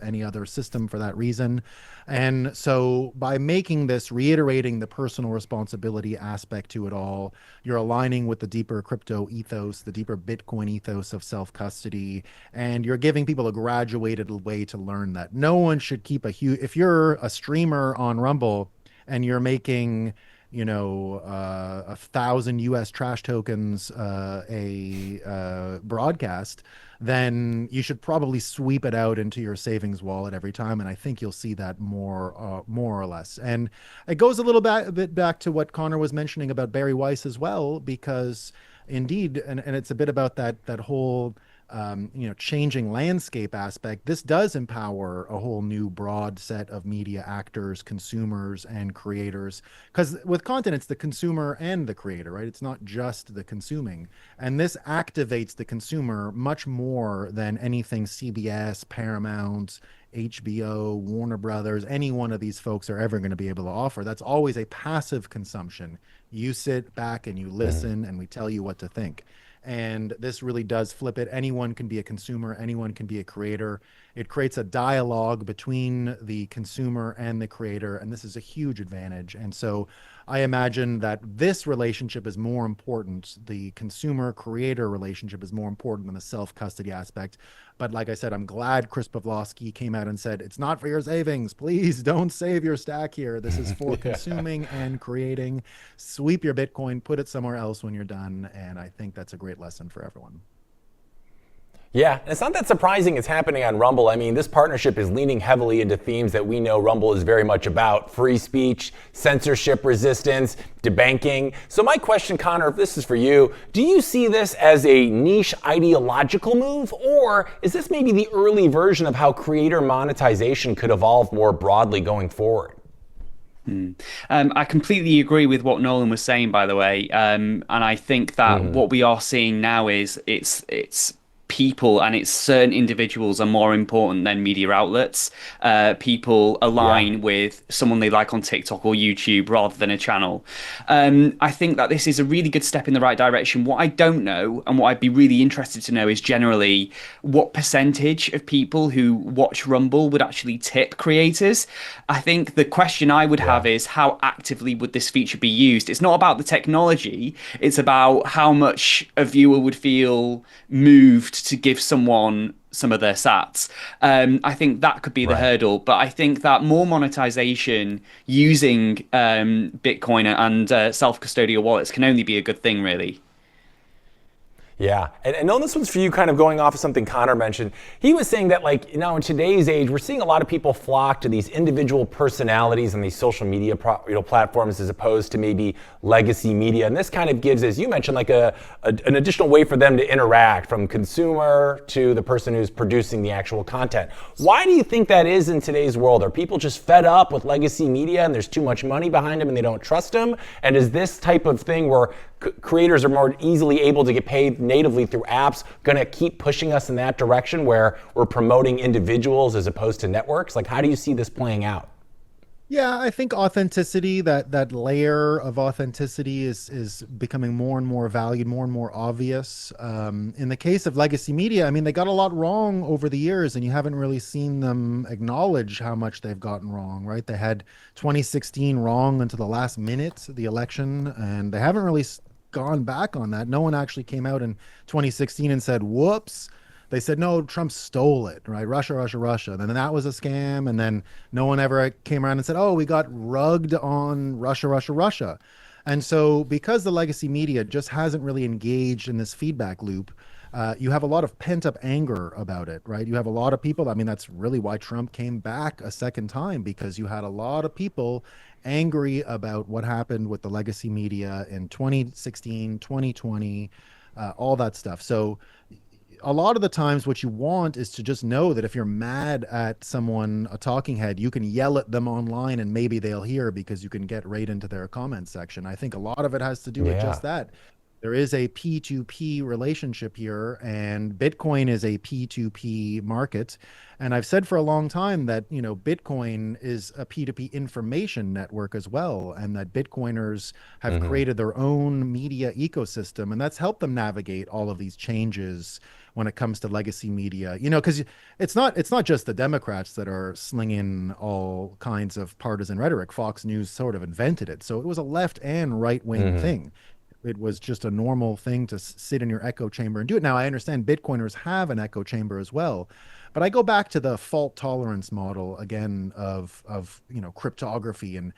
any other system for that reason. And so by making this, reiterating the personal responsibility aspect to it all, you're aligning with the deeper crypto ethos, the deeper Bitcoin ethos of self-custody, and you're giving people a graduated way to learn that. No one should keep if you're a streamer on Rumble and you're making 1,000 US trash tokens a broadcast, then you should probably sweep it out into your savings wallet every time. And I think you'll see that more or less. And it goes a bit back to what Connor was mentioning about Barry Weiss as well, because indeed, and it's a bit about that whole changing landscape aspect, this does empower a whole new broad set of media actors, consumers, and creators. Because with content, it's the consumer and the creator, right? It's not just the consuming. And this activates the consumer much more than anything CBS, Paramount, HBO, Warner Brothers, any one of these folks are ever going to be able to offer. That's always a passive consumption. You sit back and you listen, and we tell you what to think. And this really does flip it. Anyone can be a consumer, anyone can be a creator. It creates a dialogue between the consumer and the creator, and this is a huge advantage. And so I imagine that this relationship is more important. The consumer creator relationship is more important than the self-custody aspect. But like I said, I'm glad Chris Pavlovski came out and said, it's not for your savings. Please don't save your stack here. This is for consuming and creating. Sweep your Bitcoin, put it somewhere else when you're done. And I think that's a great lesson for everyone. Yeah, and it's not that surprising it's happening on Rumble. I mean, this partnership is leaning heavily into themes that we know Rumble is very much about: free speech, censorship resistance, debanking. So my question, Connor, if this is for you, do you see this as a niche ideological move, or is this maybe the early version of how creator monetization could evolve more broadly going forward? I completely agree with what Nolan was saying, by the way. And I think that what we are seeing now is it's people and it's certain individuals are more important than media outlets. People align with someone they like on TikTok or YouTube rather than a channel. I think that this is a really good step in the right direction. What I don't know, and what I'd be really interested to know, is generally what percentage of people who watch Rumble would actually tip creators. I think the question I would have is, how actively would this feature be used? It's not about the technology, it's about how much a viewer would feel moved to give someone some of their sats. I think that could be the hurdle, but I think that more monetization using Bitcoin and self-custodial wallets can only be a good thing, really. Yeah, and Nolan, this one's for you, kind of going off of something Connor mentioned. He was saying that, like, in today's age, we're seeing a lot of people flock to these individual personalities on these social media platforms as opposed to maybe legacy media. And this kind of gives, as you mentioned, like an additional way for them to interact, from consumer to the person who's producing the actual content. Why do you think that is in today's world? Are people just fed up with legacy media and there's too much money behind them and they don't trust them? And is this type of thing where creators are more easily able to get paid natively through apps going to keep pushing us in that direction where we're promoting individuals as opposed to networks? Like, how do you see this playing out? Yeah, I think authenticity, that layer of authenticity is becoming more and more valued, more and more obvious. In the case of legacy media, I mean, they got a lot wrong over the years, and you haven't really seen them acknowledge how much they've gotten wrong, right? They had 2016 wrong until the last minute, the election, and they haven't really gone back on that. No one actually came out in 2016 and said, whoops. They said, no, Trump stole it, right? Russia, Russia, Russia. And then that was a scam. And then no one ever came around and said, oh, we got rugged on Russia, Russia, Russia. And so because the legacy media just hasn't really engaged in this feedback loop, you have a lot of pent-up anger about it, right? You have a lot of people. I mean, that's really why Trump came back a second time, because you had a lot of people angry about what happened with the legacy media in 2016, 2020, all that stuff. So a lot of the times what you want is to just know that if you're mad at someone, a talking head, you can yell at them online and maybe they'll hear, because you can get right into their comment section. I think a lot of it has to do with just that. There is a P2P relationship here, and Bitcoin is a P2P market. And I've said for a long time that, Bitcoin is a P2P information network as well, and that Bitcoiners have created their own media ecosystem, and that's helped them navigate all of these changes when it comes to legacy media. Because it's not just the Democrats that are slinging all kinds of partisan rhetoric. Fox News sort of invented it. So it was a left and right wing thing. It was just a normal thing to sit in your echo chamber and do it. Now, I understand Bitcoiners have an echo chamber as well, but I go back to the fault tolerance model again of cryptography, and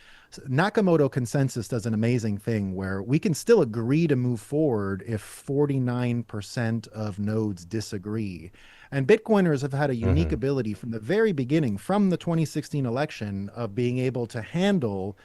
Nakamoto consensus does an amazing thing where we can still agree to move forward if 49% of nodes disagree. And Bitcoiners have had a unique ability from the very beginning, from the 2016 election, of being able to handle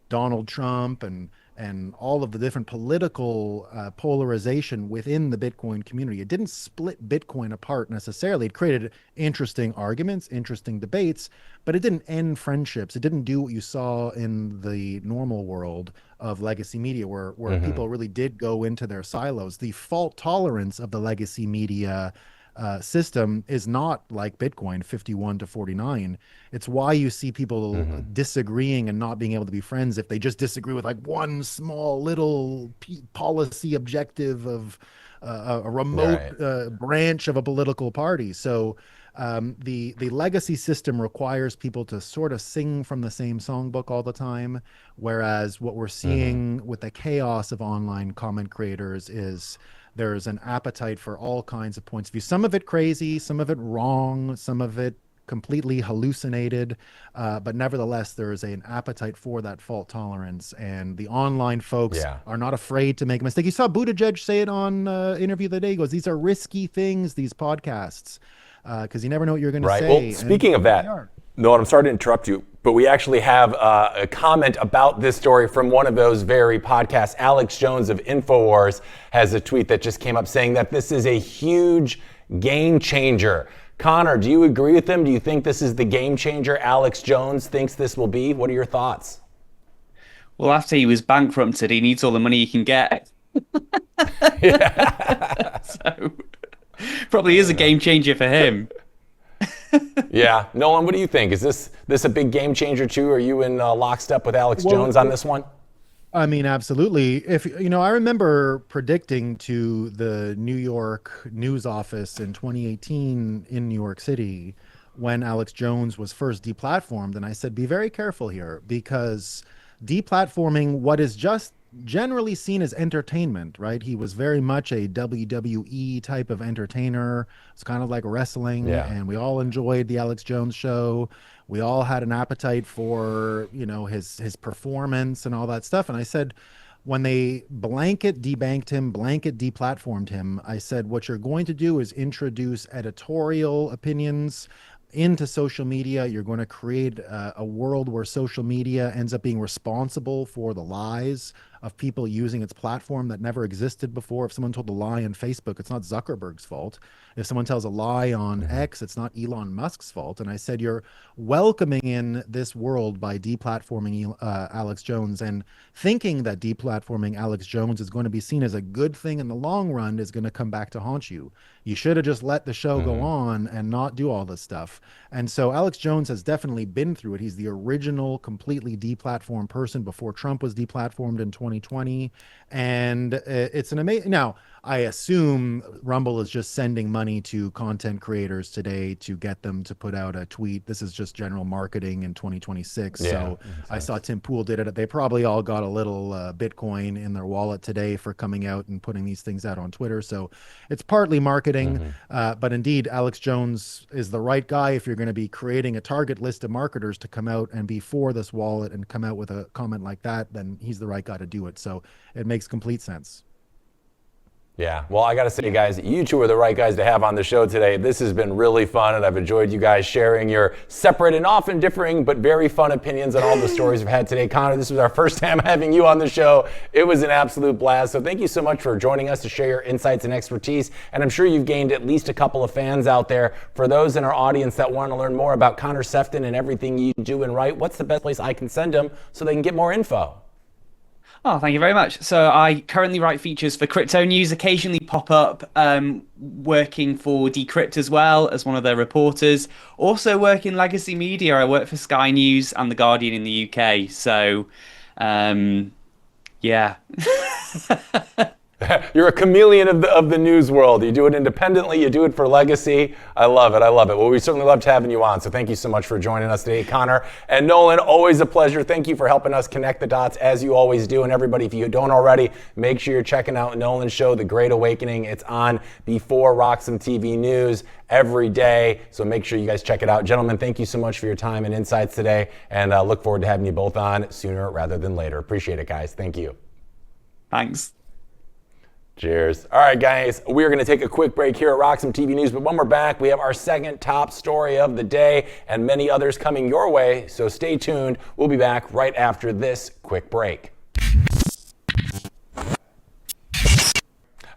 Donald Trump and and all of the different political polarization within the Bitcoin community. It didn't split Bitcoin apart necessarily. It created interesting arguments, interesting debates, but it didn't end friendships. It didn't do what you saw in the normal world of legacy media, where people really did go into their silos. The fault tolerance of the legacy media system is not like Bitcoin 51 to 49. It's why you see people disagreeing and not being able to be friends if they just disagree with like one small little policy objective of a remote branch of a political party. So the legacy system requires people to sort of sing from the same songbook all the time, whereas what we're seeing with the chaos of online comment creators is there's an appetite for all kinds of points of view. Some of it crazy, some of it wrong, some of it completely hallucinated. But nevertheless, there is an appetite for that fault tolerance. And the online folks are not afraid to make a mistake. You saw Buttigieg say it on interview the other day. He goes, these are risky things, these podcasts, because you never know what you're going to say. Well, speaking of that, Nolan, I'm sorry to interrupt you, but we actually have a comment about this story from one of those very podcasts. Alex Jones of InfoWars has a tweet that just came up saying that this is a huge game changer. Connor, do you agree with him? Do you think this is the game changer Alex Jones thinks this will be? What are your thoughts? Well, after he was bankrupted, he needs all the money he can get. So probably is a game changer for him. Yeah. Nolan, what do you think? Is this a big game changer too? Are you in lockstep with Alex Jones on this one? I mean, absolutely. If I remember predicting to the New York news office in 2018 in New York City when Alex Jones was first deplatformed, and I said, be very careful here, because deplatforming what is just generally seen as entertainment, right? He was very much a WWE type of entertainer. It's kind of like wrestling, and we all enjoyed the Alex Jones show. We all had an appetite for, his performance and all that stuff. And I said, when they blanket debanked him, blanket deplatformed him, I said, what you're going to do is introduce editorial opinions into social media. You're going to create a world where social media ends up being responsible for the lies of people using its platform that never existed before. If someone told a lie on Facebook, it's not Zuckerberg's fault. If someone tells a lie on X, it's not Elon Musk's fault. And I said, you're welcoming in this world by deplatforming Alex Jones, and thinking that deplatforming Alex Jones is going to be seen as a good thing in the long run is going to come back to haunt you. You should have just let the show go on and not do all this stuff. And so Alex Jones has definitely been through it. He's the original completely deplatformed person before Trump was deplatformed in 2020. And it's an amazing... Now, I assume Rumble is just sending money to content creators today to get them to put out a tweet. This is just general marketing in 2026. So I saw Tim Pool did it. They probably all got a little Bitcoin in their wallet today for coming out and putting these things out on Twitter. So it's partly marketing. But indeed, Alex Jones is the right guy if you're going to be creating a target list of marketers to come out and be for this wallet and come out with a comment like that, then he's the right guy to do it. So it makes complete sense. Yeah, well, I got to say, guys, you two are the right guys to have on the show today. This has been really fun, and I've enjoyed you guys sharing your separate and often differing but very fun opinions on all the stories we've had today. Connor, this was our first time having you on the show. It was an absolute blast, so thank you so much for joining us to share your insights and expertise, and I'm sure you've gained at least a couple of fans out there. For those in our audience that want to learn more about Connor Sefton and everything you do and write, what's the best place I can send them so they can get more info? Oh, thank you very much. So I currently write features for Crypto News, occasionally pop up, working for Decrypt as well as one of their reporters. Also work in legacy media. I work for Sky News and The Guardian in the UK. So, yeah. You're a chameleon of the news world. You do it independently. You do it for legacy. I love it. I love it. Well, we certainly loved having you on. So thank you so much for joining us today, Connor. And Nolan, always a pleasure. Thank you for helping us connect the dots as you always do. And everybody, if you don't already, make sure you're checking out Nolan's show, The Great Awakening. It's on before RoxomTV News every day. So make sure you guys check it out. Gentlemen, thank you so much for your time and insights today. And look forward to having you both on sooner rather than later. Appreciate it, guys. Thank you. Thanks. Cheers. All right, guys, we're going to take a quick break here at RoxomTV News, but when we're back, we have our second top story of the day and many others coming your way, so stay tuned. We'll be back right after this quick break.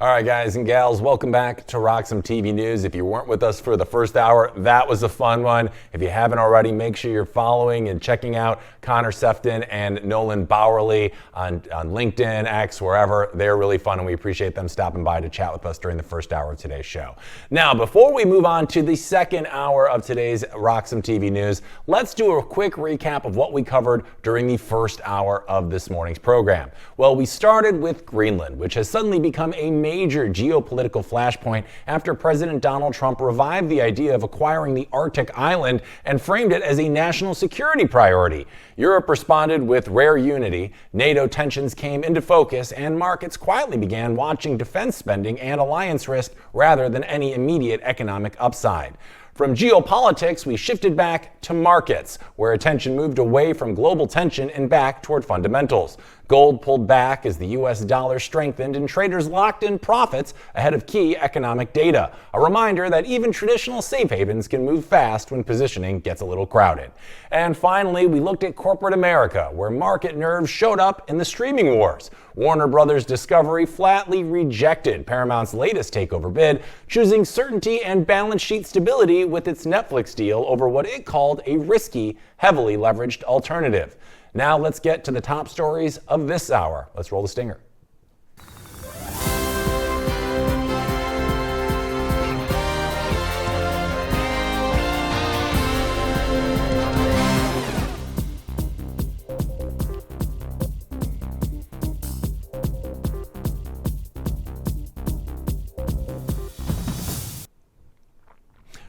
All right, guys and gals, welcome back to RoxomTV News. If you weren't with us for the first hour, that was a fun one. If you haven't already, make sure you're following and checking out Connor Sefton and Nolan Bowerly on LinkedIn, X, wherever. They're really fun, and we appreciate them stopping by to chat with us during the first hour of today's show. Now, before we move on to the second hour of today's RoxomTV News, let's do a quick recap of what we covered during the first hour of this morning's program. Well, we started with Greenland, which has suddenly become a major geopolitical flashpoint after President Donald Trump revived the idea of acquiring the Arctic island and framed it as a national security priority. Europe responded with rare unity, NATO tensions came into focus, and markets quietly began watching defense spending and alliance risk rather than any immediate economic upside. From geopolitics, we shifted back to markets, where attention moved away from global tension and back toward fundamentals. Gold pulled back as the U.S. dollar strengthened and traders locked in profits ahead of key economic data. A reminder that even traditional safe havens can move fast when positioning gets a little crowded. And finally, we looked at corporate America, where market nerves showed up in the streaming wars. Warner Brothers Discovery flatly rejected Paramount's latest takeover bid, choosing certainty and balance sheet stability with its Netflix deal over what it called a risky, heavily leveraged alternative. Now let's get to the top stories of this hour. Let's roll the stinger.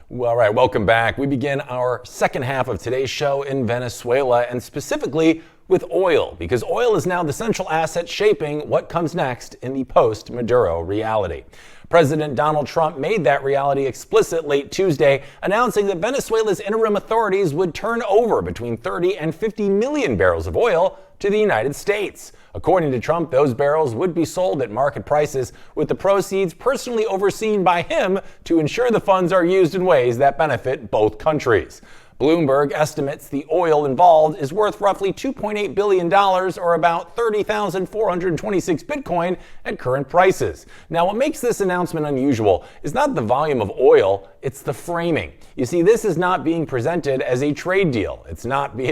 Well, all right, welcome back. We begin our second half of today's show in Venezuela, and specifically with oil, because oil is now the central asset shaping what comes next in the post-Maduro reality. President Donald Trump made that reality explicit late Tuesday, announcing that Venezuela's interim authorities would turn over between 30 and 50 million barrels of oil to the United States. According to Trump, those barrels would be sold at market prices, with the proceeds personally overseen by him to ensure the funds are used in ways that benefit both countries. Bloomberg estimates the oil involved is worth roughly $2.8 billion, or about 30,426 Bitcoin at current prices. Now, what makes this announcement unusual is not the volume of oil, it's the framing. You see, this is not being presented as a trade deal. It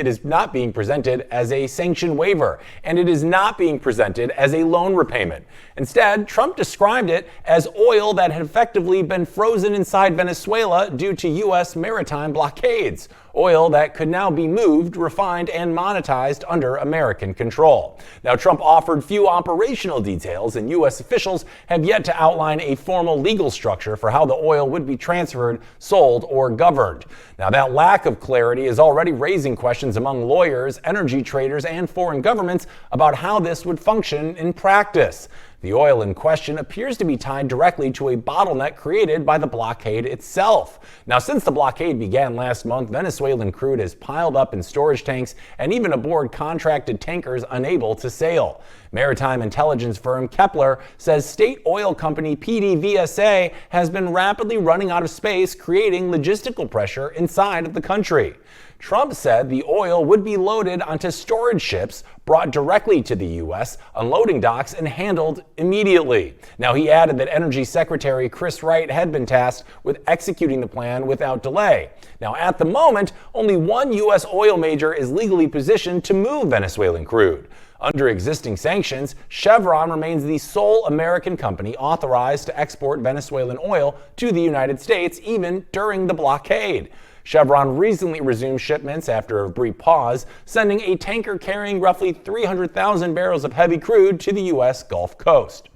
is not being presented as a sanction waiver, and it is not being presented as a loan repayment. Instead, Trump described it as oil that had effectively been frozen inside Venezuela due to U.S. maritime blockades. Oil that could now be moved, refined, and monetized under American control. Now, Trump offered few operational details, and U.S. officials have yet to outline a formal legal structure for how the oil would be transferred, sold, or governed. Now, that lack of clarity is already raising questions among lawyers, energy traders, and foreign governments about how this would function in practice. The oil in question appears to be tied directly to a bottleneck created by the blockade itself. Now, since the blockade began last month, Venezuelan crude has piled up in storage tanks and even aboard contracted tankers unable to sail. Maritime intelligence firm Kepler says state oil company PDVSA has been rapidly running out of space, creating logistical pressure inside of the country. Trump said the oil would be loaded onto storage ships brought directly to the U.S., unloading docks, and handled immediately. Now, he added that Energy Secretary Chris Wright had been tasked with executing the plan without delay. Now, at the moment, only one U.S. oil major is legally positioned to move Venezuelan crude. Under existing sanctions, Chevron remains the sole American company authorized to export Venezuelan oil to the United States, even during the blockade. Chevron recently resumed shipments after a brief pause, sending a tanker carrying roughly 300,000 barrels of heavy crude to the U.S. Gulf Coast.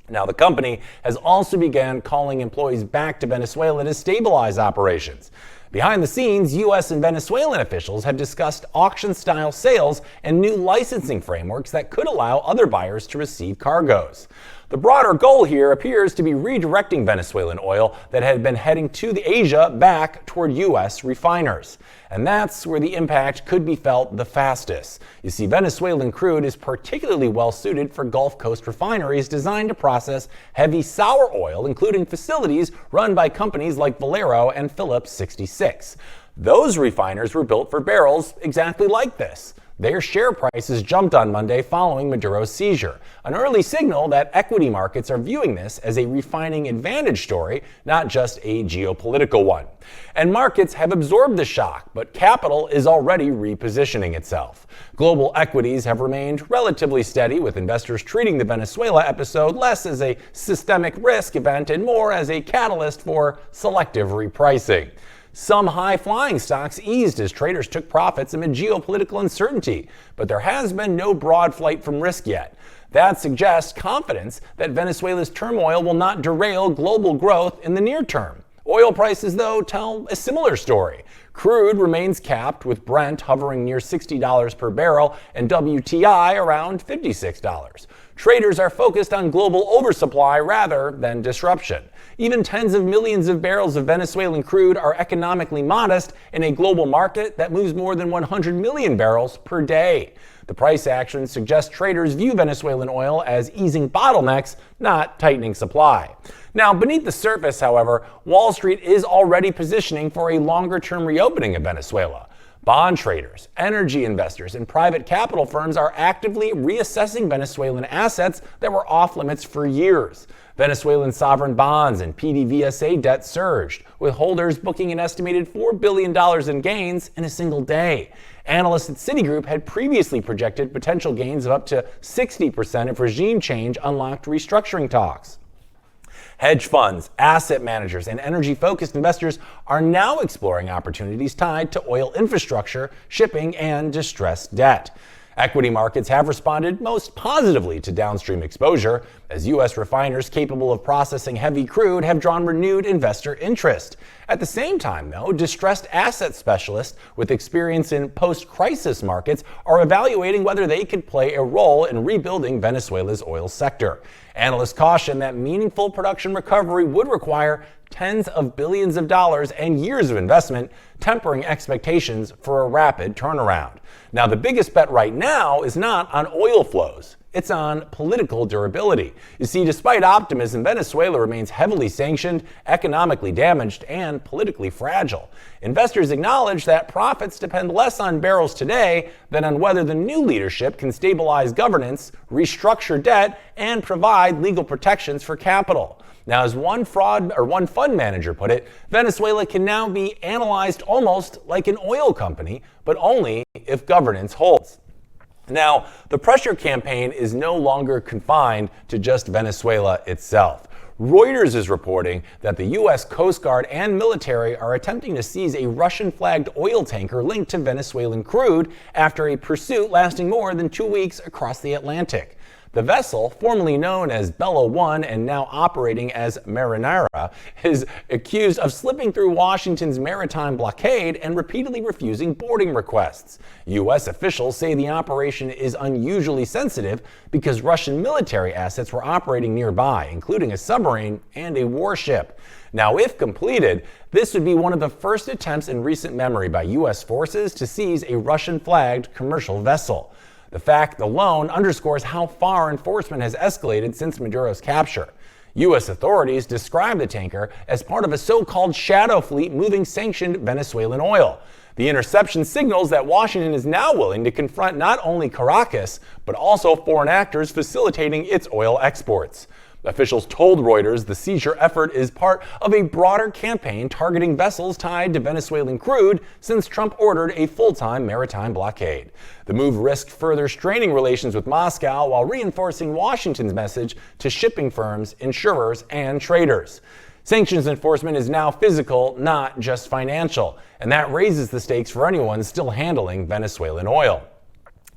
Now, the company has also begun calling employees back to Venezuela to stabilize operations. Behind the scenes, U.S. and Venezuelan officials have discussed auction-style sales and new licensing frameworks that could allow other buyers to receive cargoes. The broader goal here appears to be redirecting Venezuelan oil that had been heading to Asia back toward U.S. refiners. And that's where the impact could be felt the fastest. You see, Venezuelan crude is particularly well suited for Gulf Coast refineries designed to process heavy sour oil, including facilities run by companies like Valero and Phillips 66. Those refiners were built for barrels exactly like this. Their share prices jumped on Monday following Maduro's seizure, an early signal that equity markets are viewing this as a refining advantage story, not just a geopolitical one. And markets have absorbed the shock, but capital is already repositioning itself. Global equities have remained relatively steady, with investors treating the Venezuela episode less as a systemic risk event and more as a catalyst for selective repricing. Some high-flying stocks eased as traders took profits amid geopolitical uncertainty, but there has been no broad flight from risk yet. That suggests confidence that Venezuela's turmoil will not derail global growth in the near term. Oil prices, though, tell a similar story. Crude remains capped, with Brent hovering near $60 per barrel and WTI around $56. Traders are focused on global oversupply rather than disruption. Even tens of millions of barrels of Venezuelan crude are economically modest in a global market that moves more than 100 million barrels per day. The price action suggests traders view Venezuelan oil as easing bottlenecks, not tightening supply. Now, beneath the surface, however, Wall Street is already positioning for a longer-term reopening of Venezuela. Bond traders, energy investors, and private capital firms are actively reassessing Venezuelan assets that were off limits for years. Venezuelan sovereign bonds and PDVSA debt surged, with holders booking an estimated $4 billion in gains in a single day. Analysts at Citigroup had previously projected potential gains of up to 60% if regime change unlocked restructuring talks. Hedge funds, asset managers, and energy-focused investors are now exploring opportunities tied to oil infrastructure, shipping, and distressed debt. Equity markets have responded most positively to downstream exposure, as U.S. refiners capable of processing heavy crude have drawn renewed investor interest. At the same time, though, distressed asset specialists with experience in post-crisis markets are evaluating whether they could play a role in rebuilding Venezuela's oil sector. Analysts caution that meaningful production recovery would require tens of billions of dollars and years of investment, tempering expectations for a rapid turnaround. Now, the biggest bet right now is not on oil flows. It's on political durability. You see, despite optimism, Venezuela remains heavily sanctioned, economically damaged, and politically fragile. Investors acknowledge that profits depend less on barrels today than on whether the new leadership can stabilize governance, restructure debt, and provide legal protections for capital. Now, as one fund manager put it, Venezuela can now be analyzed almost like an oil company, but only if governance holds. Now, the pressure campaign is no longer confined to just Venezuela itself. Reuters is reporting that the U.S. Coast Guard and military are attempting to seize a Russian-flagged oil tanker linked to Venezuelan crude after a pursuit lasting more than 2 weeks across the Atlantic. The vessel, formerly known as Bella 1 and now operating as Marinara, is accused of slipping through Washington's maritime blockade and repeatedly refusing boarding requests. U.S. officials say the operation is unusually sensitive because Russian military assets were operating nearby, including a submarine and a warship. Now, if completed, this would be one of the first attempts in recent memory by U.S. forces to seize a Russian-flagged commercial vessel. The fact alone underscores how far enforcement has escalated since Maduro's capture. U.S. authorities describe the tanker as part of a so-called shadow fleet moving sanctioned Venezuelan oil. The interception signals that Washington is now willing to confront not only Caracas, but also foreign actors facilitating its oil exports. Officials told Reuters the seizure effort is part of a broader campaign targeting vessels tied to Venezuelan crude since Trump ordered a full-time maritime blockade. The move risked further straining relations with Moscow while reinforcing Washington's message to shipping firms, insurers, and traders. Sanctions enforcement is now physical, not just financial, and that raises the stakes for anyone still handling Venezuelan oil.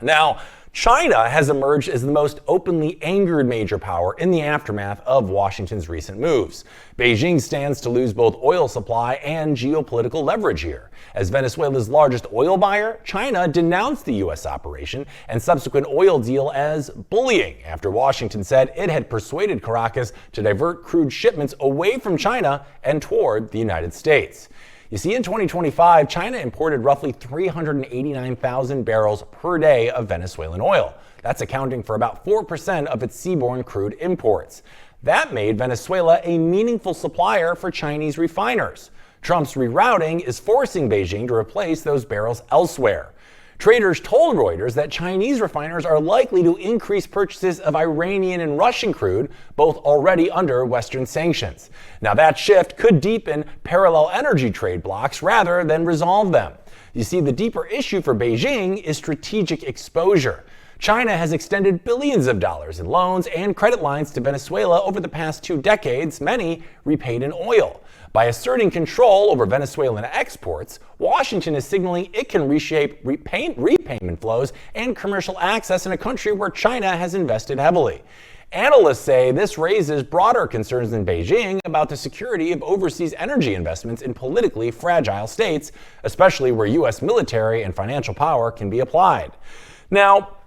Now, China has emerged as the most openly angered major power in the aftermath of Washington's recent moves. Beijing stands to lose both oil supply and geopolitical leverage here. As Venezuela's largest oil buyer, China denounced the U.S. operation and subsequent oil deal as bullying after Washington said it had persuaded Caracas to divert crude shipments away from China and toward the United States. You see, in 2025, China imported roughly 389,000 barrels per day of Venezuelan oil. That's accounting for about 4% of its seaborne crude imports. That made Venezuela a meaningful supplier for Chinese refiners. Trump's rerouting is forcing Beijing to replace those barrels elsewhere. Traders told Reuters that Chinese refiners are likely to increase purchases of Iranian and Russian crude, both already under Western sanctions. Now, that shift could deepen parallel energy trade blocs rather than resolve them. You see, the deeper issue for Beijing is strategic exposure. China has extended billions of dollars in loans and credit lines to Venezuela over the past 2 decades, many repaid in oil. By asserting control over Venezuelan exports, Washington is signaling it can reshape repayment flows and commercial access in a country where China has invested heavily. Analysts say this raises broader concerns in Beijing about the security of overseas energy investments in politically fragile states, especially where U.S. military and financial power can be applied. Now,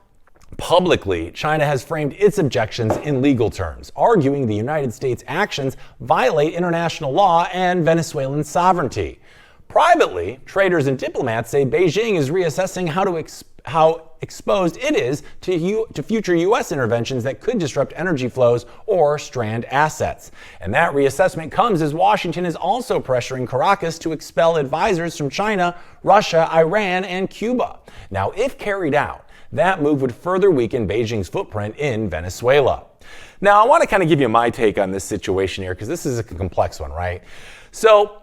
publicly, China has framed its objections in legal terms, arguing the United States' actions violate international law and Venezuelan sovereignty. Privately, traders and diplomats say Beijing is reassessing how exposed it is to future U.S. interventions that could disrupt energy flows or strand assets. And that reassessment comes as Washington is also pressuring Caracas to expel advisors from China, Russia, Iran, and Cuba. Now, if carried out, that move would further weaken Beijing's footprint in Venezuela. Now, I want to kind of give you my take on this situation here because this is a complex one, right? So,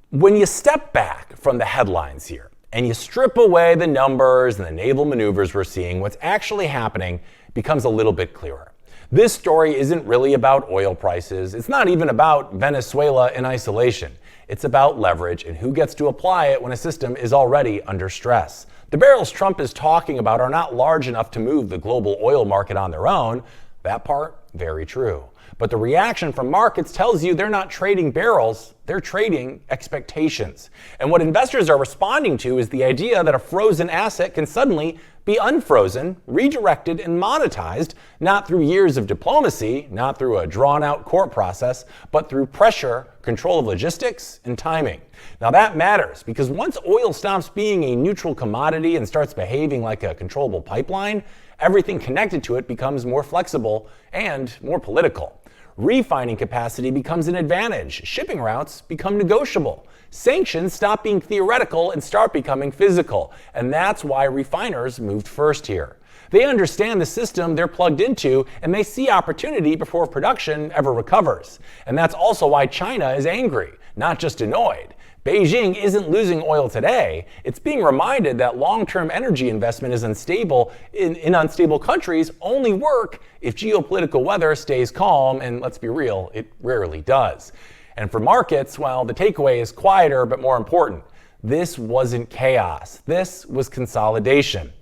when you step back from the headlines here and you strip away the numbers and the naval maneuvers we're seeing, what's actually happening becomes a little bit clearer. This story isn't really about oil prices. It's not even about Venezuela in isolation. It's about leverage and who gets to apply it when a system is already under stress. The barrels Trump is talking about are not large enough to move the global oil market on their own. That part, very true. But the reaction from markets tells you they're not trading barrels, they're trading expectations. And what investors are responding to is the idea that a frozen asset can suddenly be unfrozen, redirected, and monetized, not through years of diplomacy, not through a drawn-out court process, but through pressure, control of logistics, and timing. Now that matters because once oil stops being a neutral commodity and starts behaving like a controllable pipeline, everything connected to it becomes more flexible and more political. Refining capacity becomes an advantage. Shipping routes become negotiable. Sanctions stop being theoretical and start becoming physical. And that's why refiners moved first here. They understand the system they're plugged into and they see opportunity before production ever recovers. And that's also why China is angry, not just annoyed. Beijing isn't losing oil today. It's being reminded that long-term energy investment is unstable in unstable countries only work if geopolitical weather stays calm, and let's be real, it rarely does. And for markets, well, the takeaway is quieter but more important. This wasn't chaos. This was consolidation.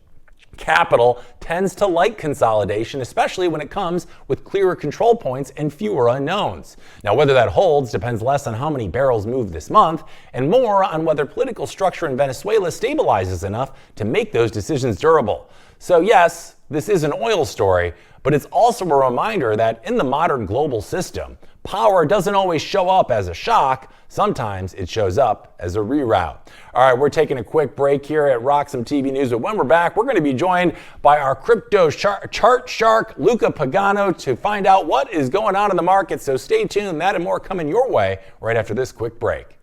Capital tends to like consolidation, especially when it comes with clearer control points and fewer unknowns. Now, whether that holds depends less on how many barrels moved this month and more on whether political structure in Venezuela stabilizes enough to make those decisions durable. So yes, this is an oil story, but it's also a reminder that in the modern global system, power doesn't always show up as a shock. Sometimes it shows up as a reroute. All right, we're taking a quick break here at RoxomTV News, but when we're back, we're going to be joined by our crypto chart shark, Luca Pagano, to find out what is going on in the market. So stay tuned. That and more coming your way right after this quick break.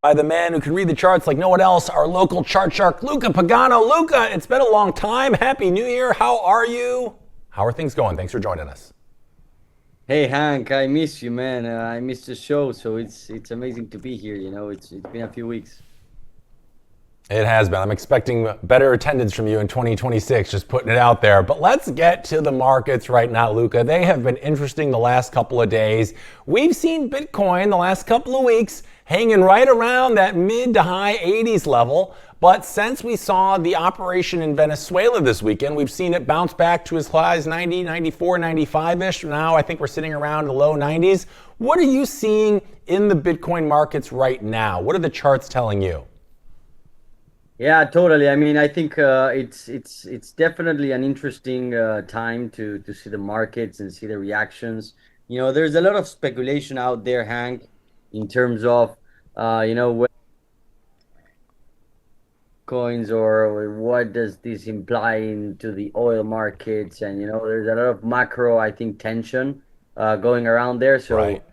By the man who can read the charts like no one else, our local chart shark, Luca Pagano. Luca, it's been a long time. Happy New Year. How are you? How are things going? Thanks for joining us. Hey Hank, I miss you, man. I missed the show, so it's amazing to be here. You know, it's been a few weeks. It has been. I'm expecting better attendance from you in 2026, just putting it out there. But let's get to the markets right now, Luca. They have been interesting the last couple of days. We've seen Bitcoin the last couple of weeks hanging right around that mid to high 80s level. But since we saw the operation in Venezuela this weekend, we've seen it bounce back to as high as 90, 94, 95-ish. Now I think we're sitting around the low 90s. What are you seeing in the Bitcoin markets right now? What are the charts telling you? Yeah, totally. I mean, I think it's definitely an interesting time to see the markets and see the reactions. There's a lot of speculation out there, Hank, in terms of what coins or what does this imply into the oil markets, and there's a lot of macro, I think, tension going around there. So Right.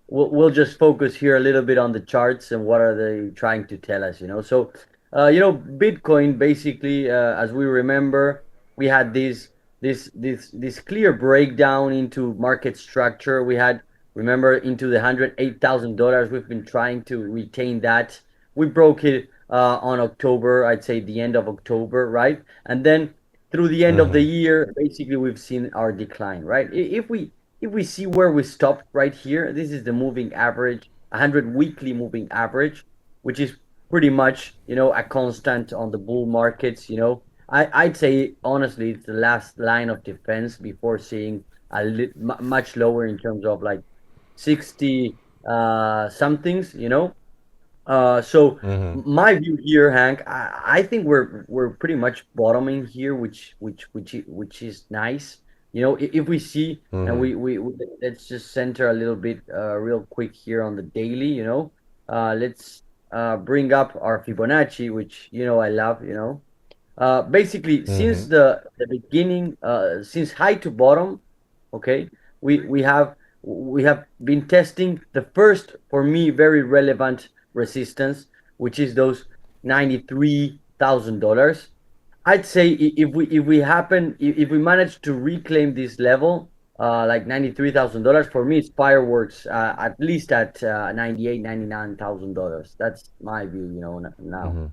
we'll just focus here a little bit on the charts and what are they trying to tell us. So. Bitcoin basically, as we remember, we had this clear breakdown into market structure. We had, remember, into the $108,000. We've been trying to retain that. We broke it on October, I'd say the end of October, right? And then through the end of the year, basically we've seen our decline, right? If we see where we stopped right here, this is the moving average, 100 weekly moving average, which is pretty much, a constant on the bull markets. I'd say honestly, it's the last line of defense before seeing much lower in terms of like 60 somethings. So my view here, Hank, I think we're pretty much bottoming here, which is nice. If we see, and we let's just center a little bit real quick here on the daily. Let's bring up our Fibonacci, which I love. Basically, since the beginning, since high to bottom, okay, we have been testing the first, for me, very relevant resistance, which is those $93,000. I'd say if we manage to reclaim this level, like $93,000, for me it's fireworks, at least at $99,000. That's my view, now.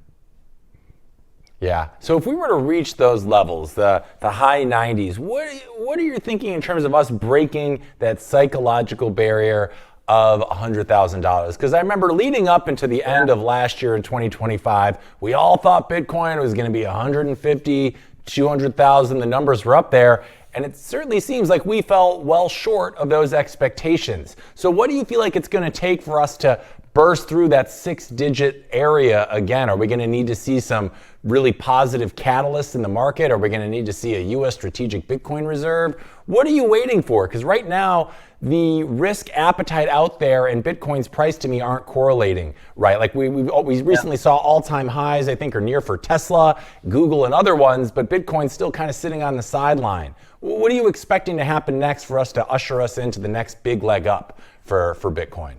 Yeah. So if we were to reach those levels, the high 90s, what are you thinking in terms of us breaking that psychological barrier of $100,000? Because I remember leading up into the end of last year in 2025, we all thought Bitcoin was going to be 150, 200,000. The numbers were up there. And it certainly seems like we fell well short of those expectations. So what do you feel like it's going to take for us to burst through that 6-digit area again? Are we going to need to see some really positive catalysts in the market? Are we going to need to see a U.S. strategic Bitcoin reserve? What are you waiting for? Because right now, the risk appetite out there and Bitcoin's price to me aren't correlating, right? Like we recently saw all-time highs, I think, are near for Tesla, Google, and other ones, but Bitcoin's still kind of sitting on the sideline. What are you expecting to happen next for us to usher us into the next big leg up for Bitcoin?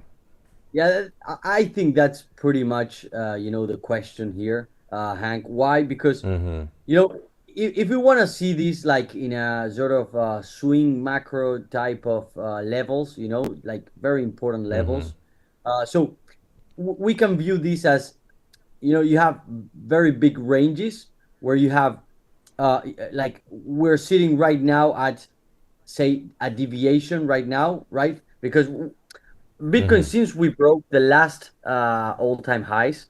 Yeah, I think that's pretty much, the question here, Hank. Why? Because, if we want to see this like in a sort of swing macro type of levels, like very important levels. So we can view this as, you have very big ranges where you have, like we're sitting right now at, say, a deviation right now, right? Because Bitcoin, since we broke the last all-time highs,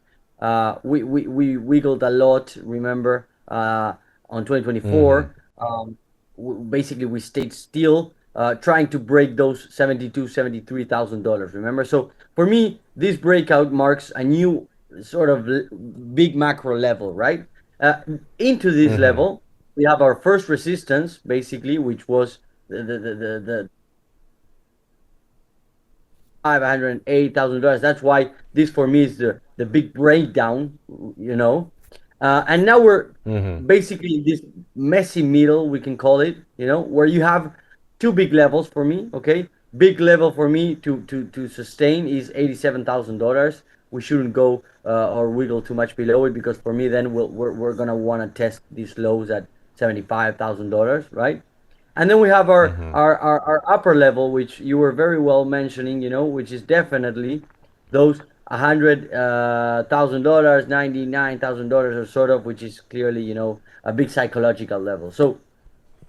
we wiggled a lot. Remember, on 2024, basically we stayed still, trying to break those $73,000. Remember, so for me, this breakout marks a new sort of big macro level, right? Into this level, we have our first resistance, basically, which was the $508,000. That's why this for me is the big breakdown, and now we're basically in this messy middle, we can call it, where you have two big levels for me. Okay, big level for me to sustain is $87,000. We shouldn't go or wiggle too much below it, because for me then we're gonna want to test these lows at $75,000, right? And then we have our upper level, which you were very well mentioning, which is definitely those $100,000, $99,000 or sort of, which is clearly, a big psychological level. So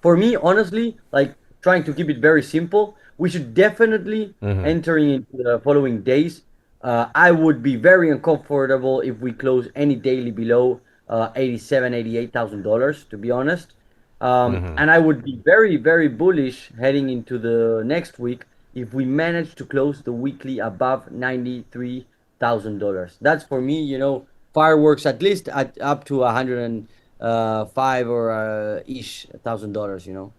for me, honestly, like trying to keep it very simple, we should definitely entering into the following days. I would be very uncomfortable if we close any daily below $88,000, to be honest. And I would be very, very bullish heading into the next week if we manage to close the weekly above $93,000. That's for me, fireworks at least at up to 105 or ish $1,000.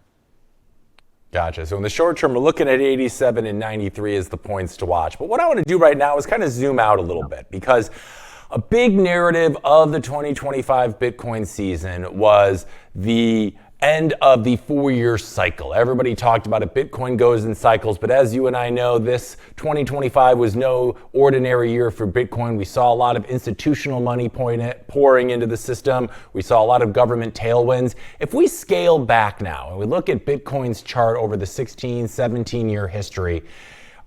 Gotcha. So in the short term, we're looking at 87 and 93 as the points to watch. But what I want to do right now is kind of zoom out a little bit, because a big narrative of the 2025 Bitcoin season was the end of the 4-year cycle. Everybody talked about it. Bitcoin goes in cycles, but as you and I know, this 2025 was no ordinary year for Bitcoin. We saw a lot of institutional money pouring into the system. We saw a lot of government tailwinds. If we scale back now and we look at Bitcoin's chart over the 16, 17-year history,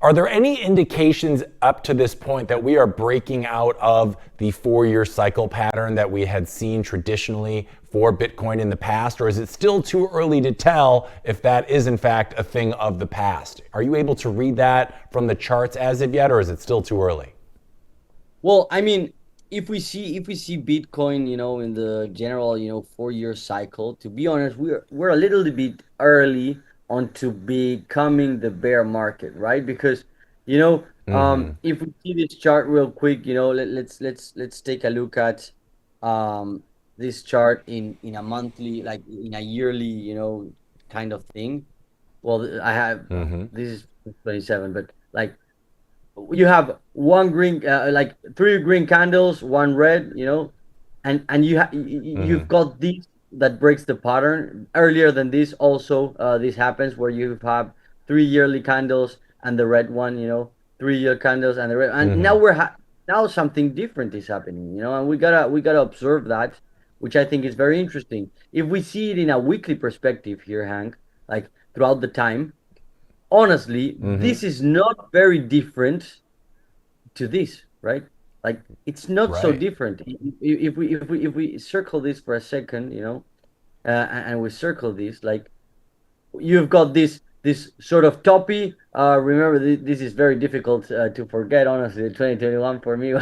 are there any indications up to this point that we are breaking out of the 4-year cycle pattern that we had seen traditionally for Bitcoin in the past? Or is it still too early to tell if that is in fact a thing of the past? Are you able to read that from the charts as of yet, or is it still too early? Well, I mean, if we see Bitcoin, in the general, 4-year cycle, to be honest, we're a little bit early onto becoming the bear market, right? Because if we see this chart real quick, let's take a look at this chart in a monthly, like in a yearly, kind of thing. Well, I have this is 27, but like you have one green, like 3 green candles, 1 red, and you've got these that breaks the pattern. Earlier than this, also this happens where you have 3 yearly candles and the red one, 3-year candles and the red, and now now something different is happening, and we gotta observe that, which I think is very interesting. If we see it in a weekly perspective here, Hank, like throughout the time, honestly, this is not very different to this, right? Like it's not so different. If we circle this for a second, and we circle this, like you've got this sort of toppy. Remember, this is very difficult to forget. Honestly, 2021 for me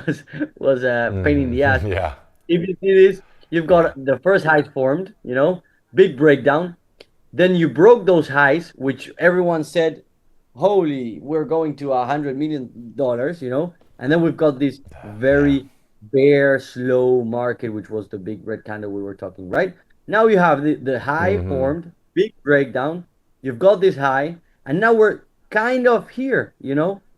was a pain in the ass. Yeah. If you see this, you've got the first highs formed. Big breakdown. Then you broke those highs, which everyone said, "Holy, we're going to $100 million." And then we've got this very bear, slow market, which was the big red candle we were talking, right? Now you have the high formed, big breakdown. You've got this high, and now we're kind of here,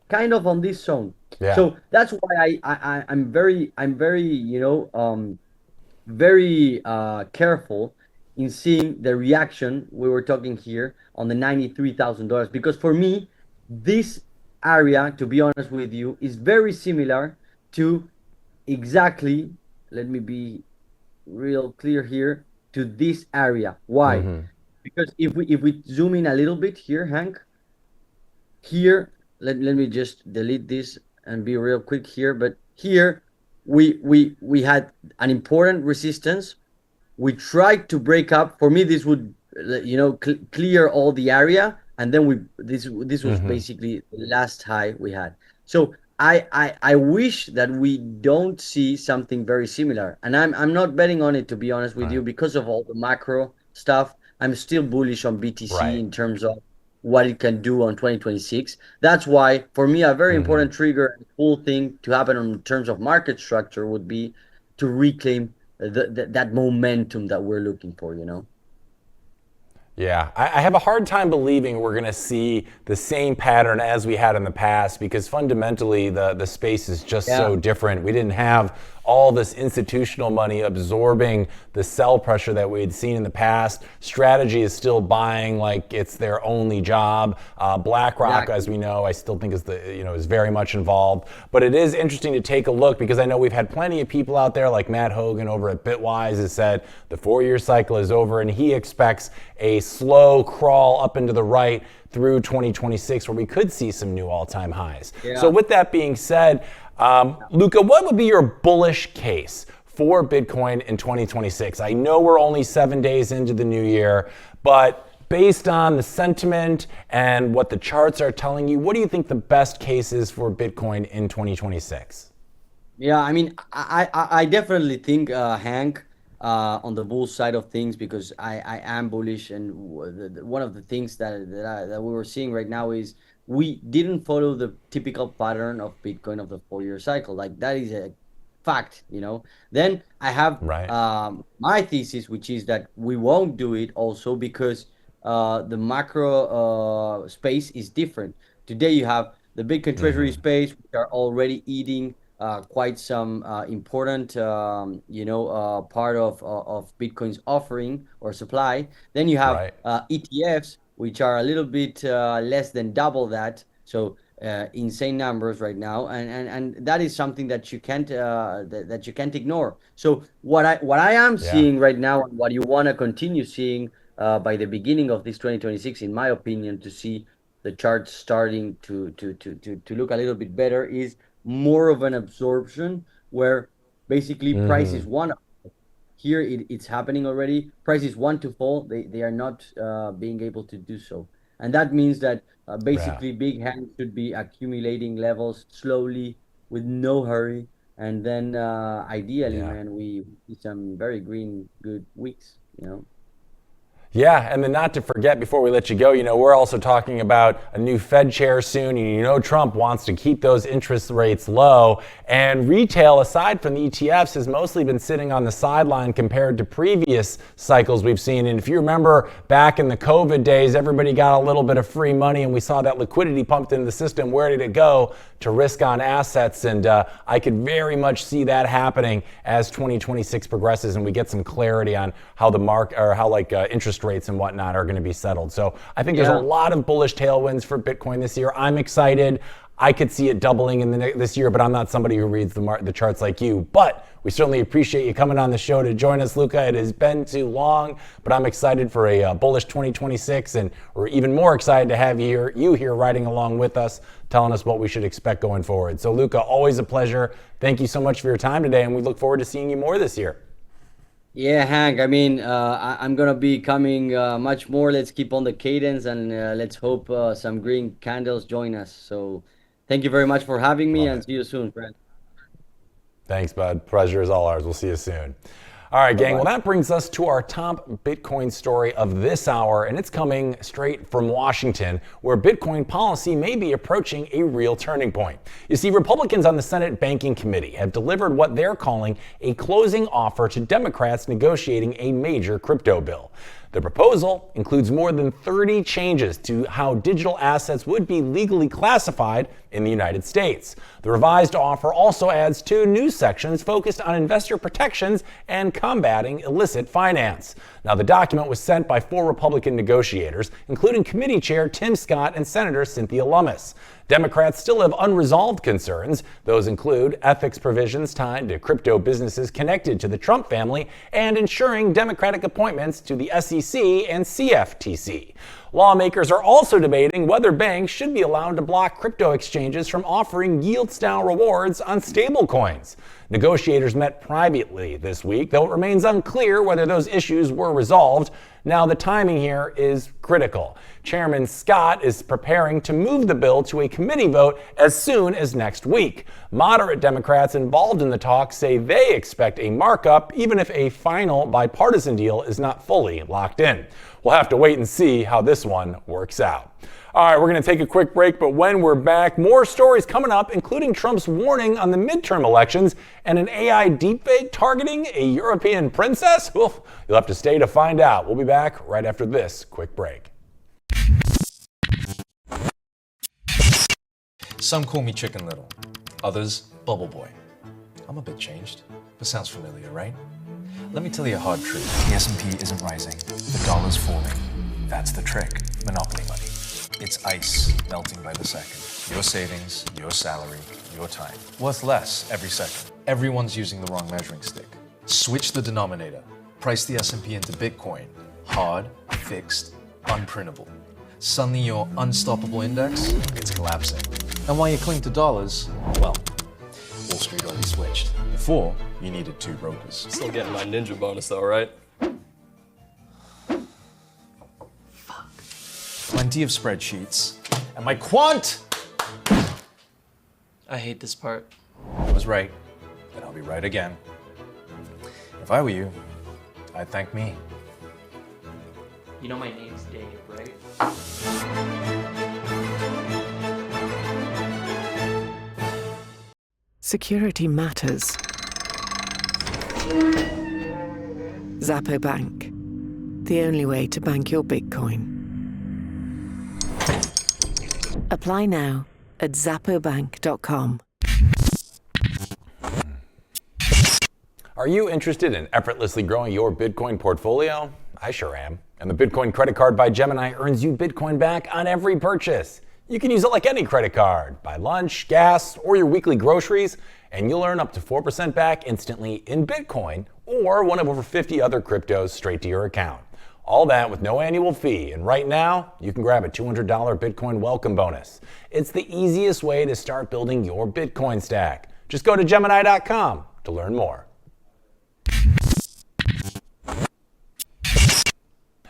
kind of on this zone. Yeah. So that's why I'm very, very careful in seeing the reaction we were talking here on the $93,000, because for me, this area, to be honest with you, is very similar to exactly, let me be real clear here, to this area. Why? Because if we zoom in a little bit here, Hank, here, let me just delete this and be real quick here, but here we had an important resistance. We tried to break up. For me, this would clear all the area, and then this was basically the last high we had. So I wish that we don't see something very similar, and I'm not betting on it, to be honest with you, because of all the macro stuff. I'm still bullish on BTC in terms of what it can do on 2026. That's why, for me, a very important trigger and cool thing to happen in terms of market structure would be to reclaim that momentum that we're looking for, Yeah, I have a hard time believing we're going to see the same pattern as we had in the past, because fundamentally the space is just so different. We didn't have all this institutional money absorbing the sell pressure that we had seen in the past. Strategy is still buying like it's their only job. BlackRock, as we know, I still think is very much involved. But it is interesting to take a look, because I know we've had plenty of people out there like Matt Hogan over at Bitwise has said the 4-year cycle is over, and he expects a slow crawl up into the right through 2026, where we could see some new all-time highs. So with that being said, Luca, what would be your bullish case for Bitcoin in 2026? I know we're only 7 days into the new year, but based on the sentiment and what the charts are telling you, what do you think the best case is for Bitcoin in 2026? Yeah, I mean, I definitely think, Hank, on the bull side of things, because I am bullish, and one of the things that we were seeing right now is we didn't follow the typical pattern of Bitcoin of the 4-year cycle. Like, that is a fact, you know. Then I have my thesis, which is that we won't do it also because the macro space is different. Today you have the Bitcoin treasury space, which are already eating quite some important, part of Bitcoin's offering or supply. Then you have ETFs, which are a little bit less than double that. So insane numbers right now, and that is something that you can't that you can't ignore. So what I am seeing right now, and what you want to continue seeing by the beginning of this 2026, in my opinion, to see the charts starting to look a little bit better, is more of an absorption where basically prices want to. Here it's happening already. Prices want to fall. They are not being able to do so. And that means that basically big hands should be accumulating levels slowly with no hurry. And then ideally, man, we see some very green, good weeks, you know. Yeah, and then not to forget, before we let you go, we're also talking about a new Fed chair soon, and Trump wants to keep those interest rates low. And retail, aside from the ETFs, has mostly been sitting on the sideline compared to previous cycles we've seen. And if you remember back in the COVID days, everybody got a little bit of free money, and we saw that liquidity pumped into the system. Where did it go? To risk on assets. And I could very much see that happening as 2026 progresses and we get some clarity on how the market, or how interest rates and whatnot are going to be settled. So I think there's a lot of bullish tailwinds for Bitcoin this year. I'm excited. I could see it doubling in this year, but I'm not somebody who reads the charts like you. But we certainly appreciate you coming on the show to join us, Luca. It has been too long, but I'm excited for a bullish 2026, and we're even more excited to have you here riding along with us, telling us what we should expect going forward. So, Luca, always a pleasure. Thank you so much for your time today, and we look forward to seeing you more this year. Yeah, Hank, I mean, I'm going to be coming much more. Let's keep on the cadence, and let's hope some green candles join us. So thank you very much for having me, and see you soon, friend. Thanks, bud. Pleasure is all ours. We'll see you soon. All right, gang. Well, that brings us to our top Bitcoin story of this hour, and it's coming straight from Washington, where Bitcoin policy may be approaching a real turning point. You see, Republicans on the Senate Banking Committee have delivered what they're calling a closing offer to Democrats negotiating a major crypto bill. The proposal includes more than 30 changes to how digital assets would be legally classified in the United States. The revised offer also adds 2 new sections focused on investor protections and combating illicit finance. Now, the document was sent by 4 Republican negotiators, including Committee Chair Tim Scott and Senator Cynthia Lummis. Democrats still have unresolved concerns. Those include ethics provisions tied to crypto businesses connected to the Trump family and ensuring Democratic appointments to the SEC and CFTC. Lawmakers are also debating whether banks should be allowed to block crypto exchanges from offering yield-style rewards on stablecoins. Negotiators met privately this week, though it remains unclear whether those issues were resolved. Now, the timing here is critical. Chairman Scott is preparing to move the bill to a committee vote as soon as next week. Moderate Democrats involved in the talks say they expect a markup, even if a final bipartisan deal is not fully locked in. We'll have to wait and see how this one works out. All right, we're going to take a quick break, but when we're back, more stories coming up, including Trump's warning on the midterm elections and an AI deepfake targeting a European princess. Well, you'll have to stay to find out. We'll be back right after this quick break. Some call me Chicken Little, others Bubble Boy. I'm a bit changed, but sounds familiar, right? Let me tell you a hard truth. The S&P isn't rising, the dollar's falling. That's the trick. Monopoly money. It's ice melting by the second. Your savings, your salary, your time. Worth less every second. Everyone's using the wrong measuring stick. Switch the denominator. Price the S&P into Bitcoin. Hard, fixed, unprintable. Suddenly your unstoppable index, it's collapsing. And while you cling to dollars, well, Wall Street already switched. Before, you needed 2 brokers. Still getting my ninja bonus though, right? Plenty of spreadsheets. And my quant! I hate this part. I was right, and I'll be right again. If I were you, I'd thank me. You know my name's Dave, right? Security matters. Zappo Bank. The only way to bank your Bitcoin. Apply now at zappobank.com. Are you interested in effortlessly growing your Bitcoin portfolio? I sure am. And the Bitcoin credit card by Gemini earns you Bitcoin back on every purchase. You can use it like any credit card. Buy lunch, gas, or your weekly groceries, and you'll earn up to 4% back instantly in Bitcoin or one of over 50 other cryptos straight to your account. All that with no annual fee, and right now, you can grab a $200 Bitcoin welcome bonus. It's the easiest way to start building your Bitcoin stack. Just go to Gemini.com to learn more.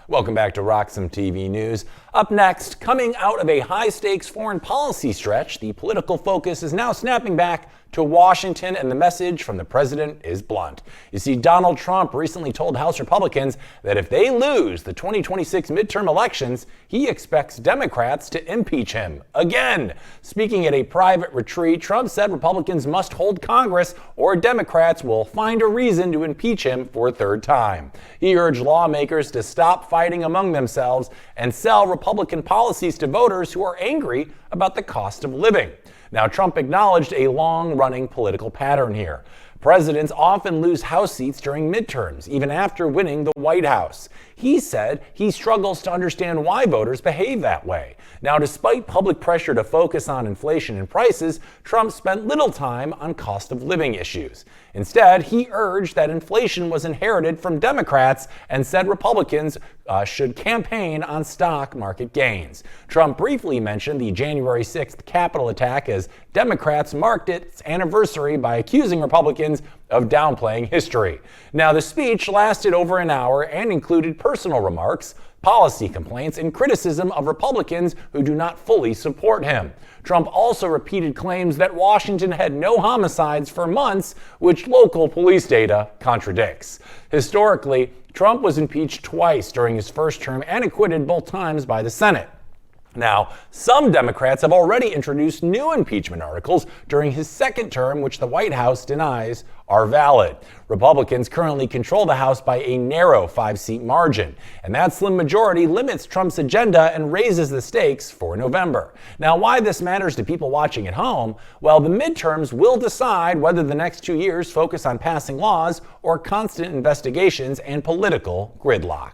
Welcome back to RoxomTV News. Up next, coming out of a high-stakes foreign policy stretch, the political focus is now snapping back to Washington, and the message from the president is blunt. You see, Donald Trump recently told House Republicans that if they lose the 2026 midterm elections, he expects Democrats to impeach him again. Speaking at a private retreat, Trump said Republicans must hold Congress or Democrats will find a reason to impeach him for a third time. He urged lawmakers to stop fighting among themselves and sell Republican policies to voters who are angry about the cost of living. Now, Trump acknowledged a long-running political pattern here. Presidents often lose House seats during midterms, even after winning the White House. He said he struggles to understand why voters behave that way. Now, despite public pressure to focus on inflation and prices, Trump spent little time on cost of living issues. Instead, he urged that inflation was inherited from Democrats and said Republicans should campaign on stock market gains. Trump briefly mentioned the January 6th Capitol attack as Democrats marked its anniversary by accusing Republicans of downplaying history. Now, the speech lasted over an hour and included personal remarks, policy complaints, and criticism of Republicans who do not fully support him. Trump also repeated claims that Washington had no homicides for months, which local police data contradicts. Historically, Trump was impeached twice during his first term and acquitted both times by the Senate. Now, some Democrats have already introduced new impeachment articles during his second term, which the White House denies are valid. Republicans currently control the House by a narrow 5-seat margin, and that slim majority limits Trump's agenda and raises the stakes for November. Now, why this matters to people watching at home? Well, the midterms will decide whether the next 2 years focus on passing laws or constant investigations and political gridlock.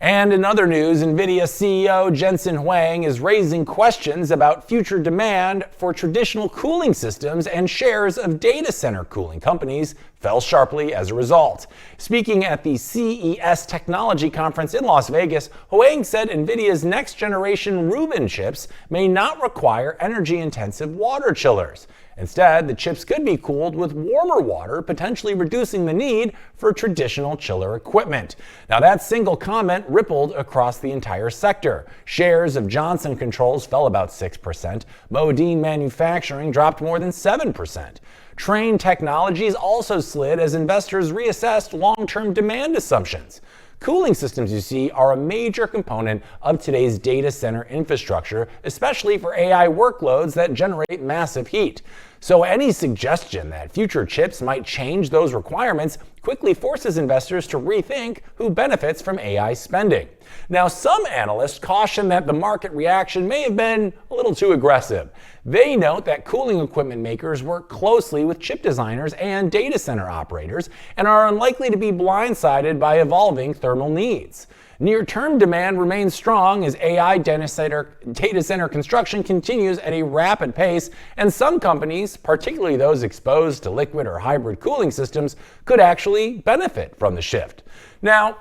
And in other news, Nvidia CEO Jensen Huang is raising questions about future demand for traditional cooling systems, and shares of data center cooling companies fell sharply as a result. Speaking at the CES Technology Conference in Las Vegas, Huang said Nvidia's next generation Rubin chips may not require energy-intensive water chillers. Instead, the chips could be cooled with warmer water, potentially reducing the need for traditional chiller equipment. Now, that single comment rippled across the entire sector. Shares of Johnson Controls fell about 6%. Modine Manufacturing dropped more than 7%. Trane Technologies also slid as investors reassessed long-term demand assumptions. Cooling systems, you see, are a major component of today's data center infrastructure, especially for AI workloads that generate massive heat. So any suggestion that future chips might change those requirements quickly forces investors to rethink who benefits from AI spending. Now, some analysts caution that the market reaction may have been a little too aggressive. They note that cooling equipment makers work closely with chip designers and data center operators and are unlikely to be blindsided by evolving thermal needs. Near-term demand remains strong as AI data center construction continues at a rapid pace, and some companies, particularly those exposed to liquid or hybrid cooling systems, could actually benefit from the shift. Now,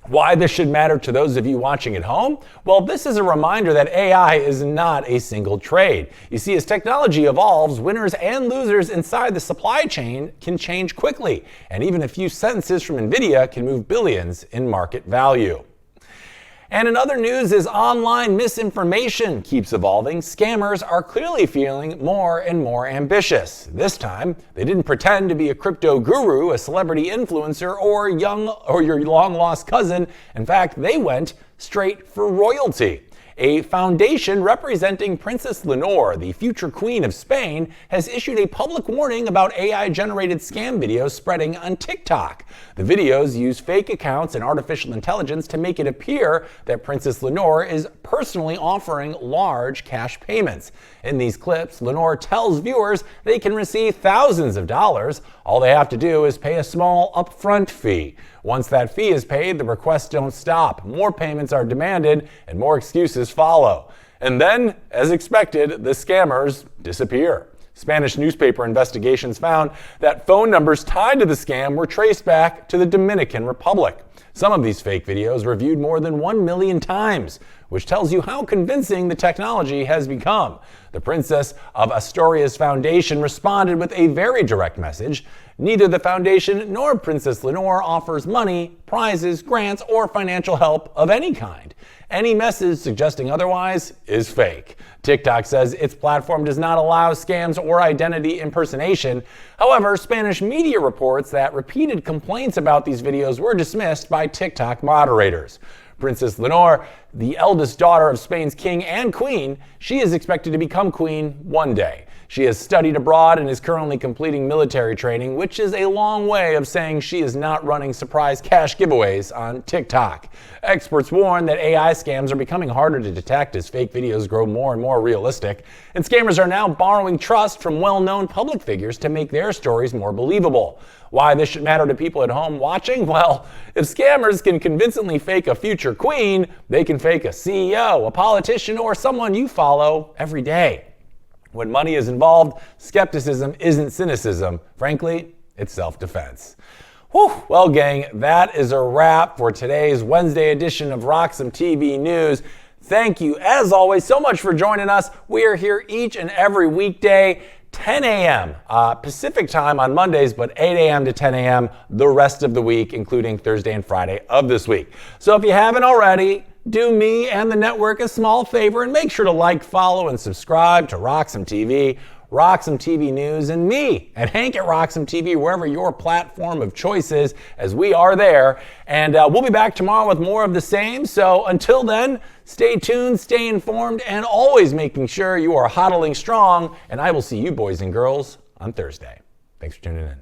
Why this should matter to those of you watching at home? Well, this is a reminder that AI is not a single trade. You see, as technology evolves, winners and losers inside the supply chain can change quickly, and even a few sentences from Nvidia can move billions in market value. And in other news, as online misinformation keeps evolving, scammers are clearly feeling more and more ambitious. This time, they didn't pretend to be a crypto guru, a celebrity influencer, or your long-lost cousin. In fact, they went straight for royalty. A foundation representing Princess Leonor, the future Queen of Spain, has issued a public warning about AI-generated scam videos spreading on TikTok. The videos use fake accounts and artificial intelligence to make it appear that Princess Leonor is personally offering large cash payments. In these clips, Leonor tells viewers they can receive thousands of dollars. All they have to do is pay a small upfront fee. Once that fee is paid, the requests don't stop. More payments are demanded and more excuses follow. And then, as expected, the scammers disappear. Spanish newspaper investigations found that phone numbers tied to the scam were traced back to the Dominican Republic. Some of these fake videos were viewed more than 1 million times, which tells you how convincing the technology has become. The Princess of Asturias Foundation responded with a very direct message. Neither the foundation nor Princess Leonor offers money, prizes, grants, or financial help of any kind. Any message suggesting otherwise is fake. TikTok says its platform does not allow scams or identity impersonation. However, Spanish media reports that repeated complaints about these videos were dismissed by TikTok moderators. Princess Leonor, the eldest daughter of Spain's king and queen, she is expected to become queen one day. She has studied abroad and is currently completing military training, which is a long way of saying she is not running surprise cash giveaways on TikTok. Experts warn that AI scams are becoming harder to detect as fake videos grow more and more realistic, and scammers are now borrowing trust from well-known public figures to make their stories more believable. Why this should matter to people at home watching? Well, if scammers can convincingly fake a future queen, they can fake a CEO, a politician, or someone you follow every day. When money is involved, skepticism isn't cynicism. Frankly, it's self-defense. Whew. Well, gang, that is a wrap for today's Wednesday edition of RoxomTV News. Thank you, as always, so much for joining us. We are here each and every weekday, 10 a.m. Pacific time on Mondays, but 8 a.m. to 10 a.m. the rest of the week, including Thursday and Friday of this week. So if you haven't already, do me and the network a small favor and make sure to like, follow, and subscribe to RoxomTV, RoxomTV News, and me and Hank at RoxomTV, wherever your platform of choice is, as we are there. And we'll be back tomorrow with more of the same. So until then, stay tuned, stay informed, and always making sure you are hodling strong. And I will see you boys and girls on Thursday. Thanks for tuning in.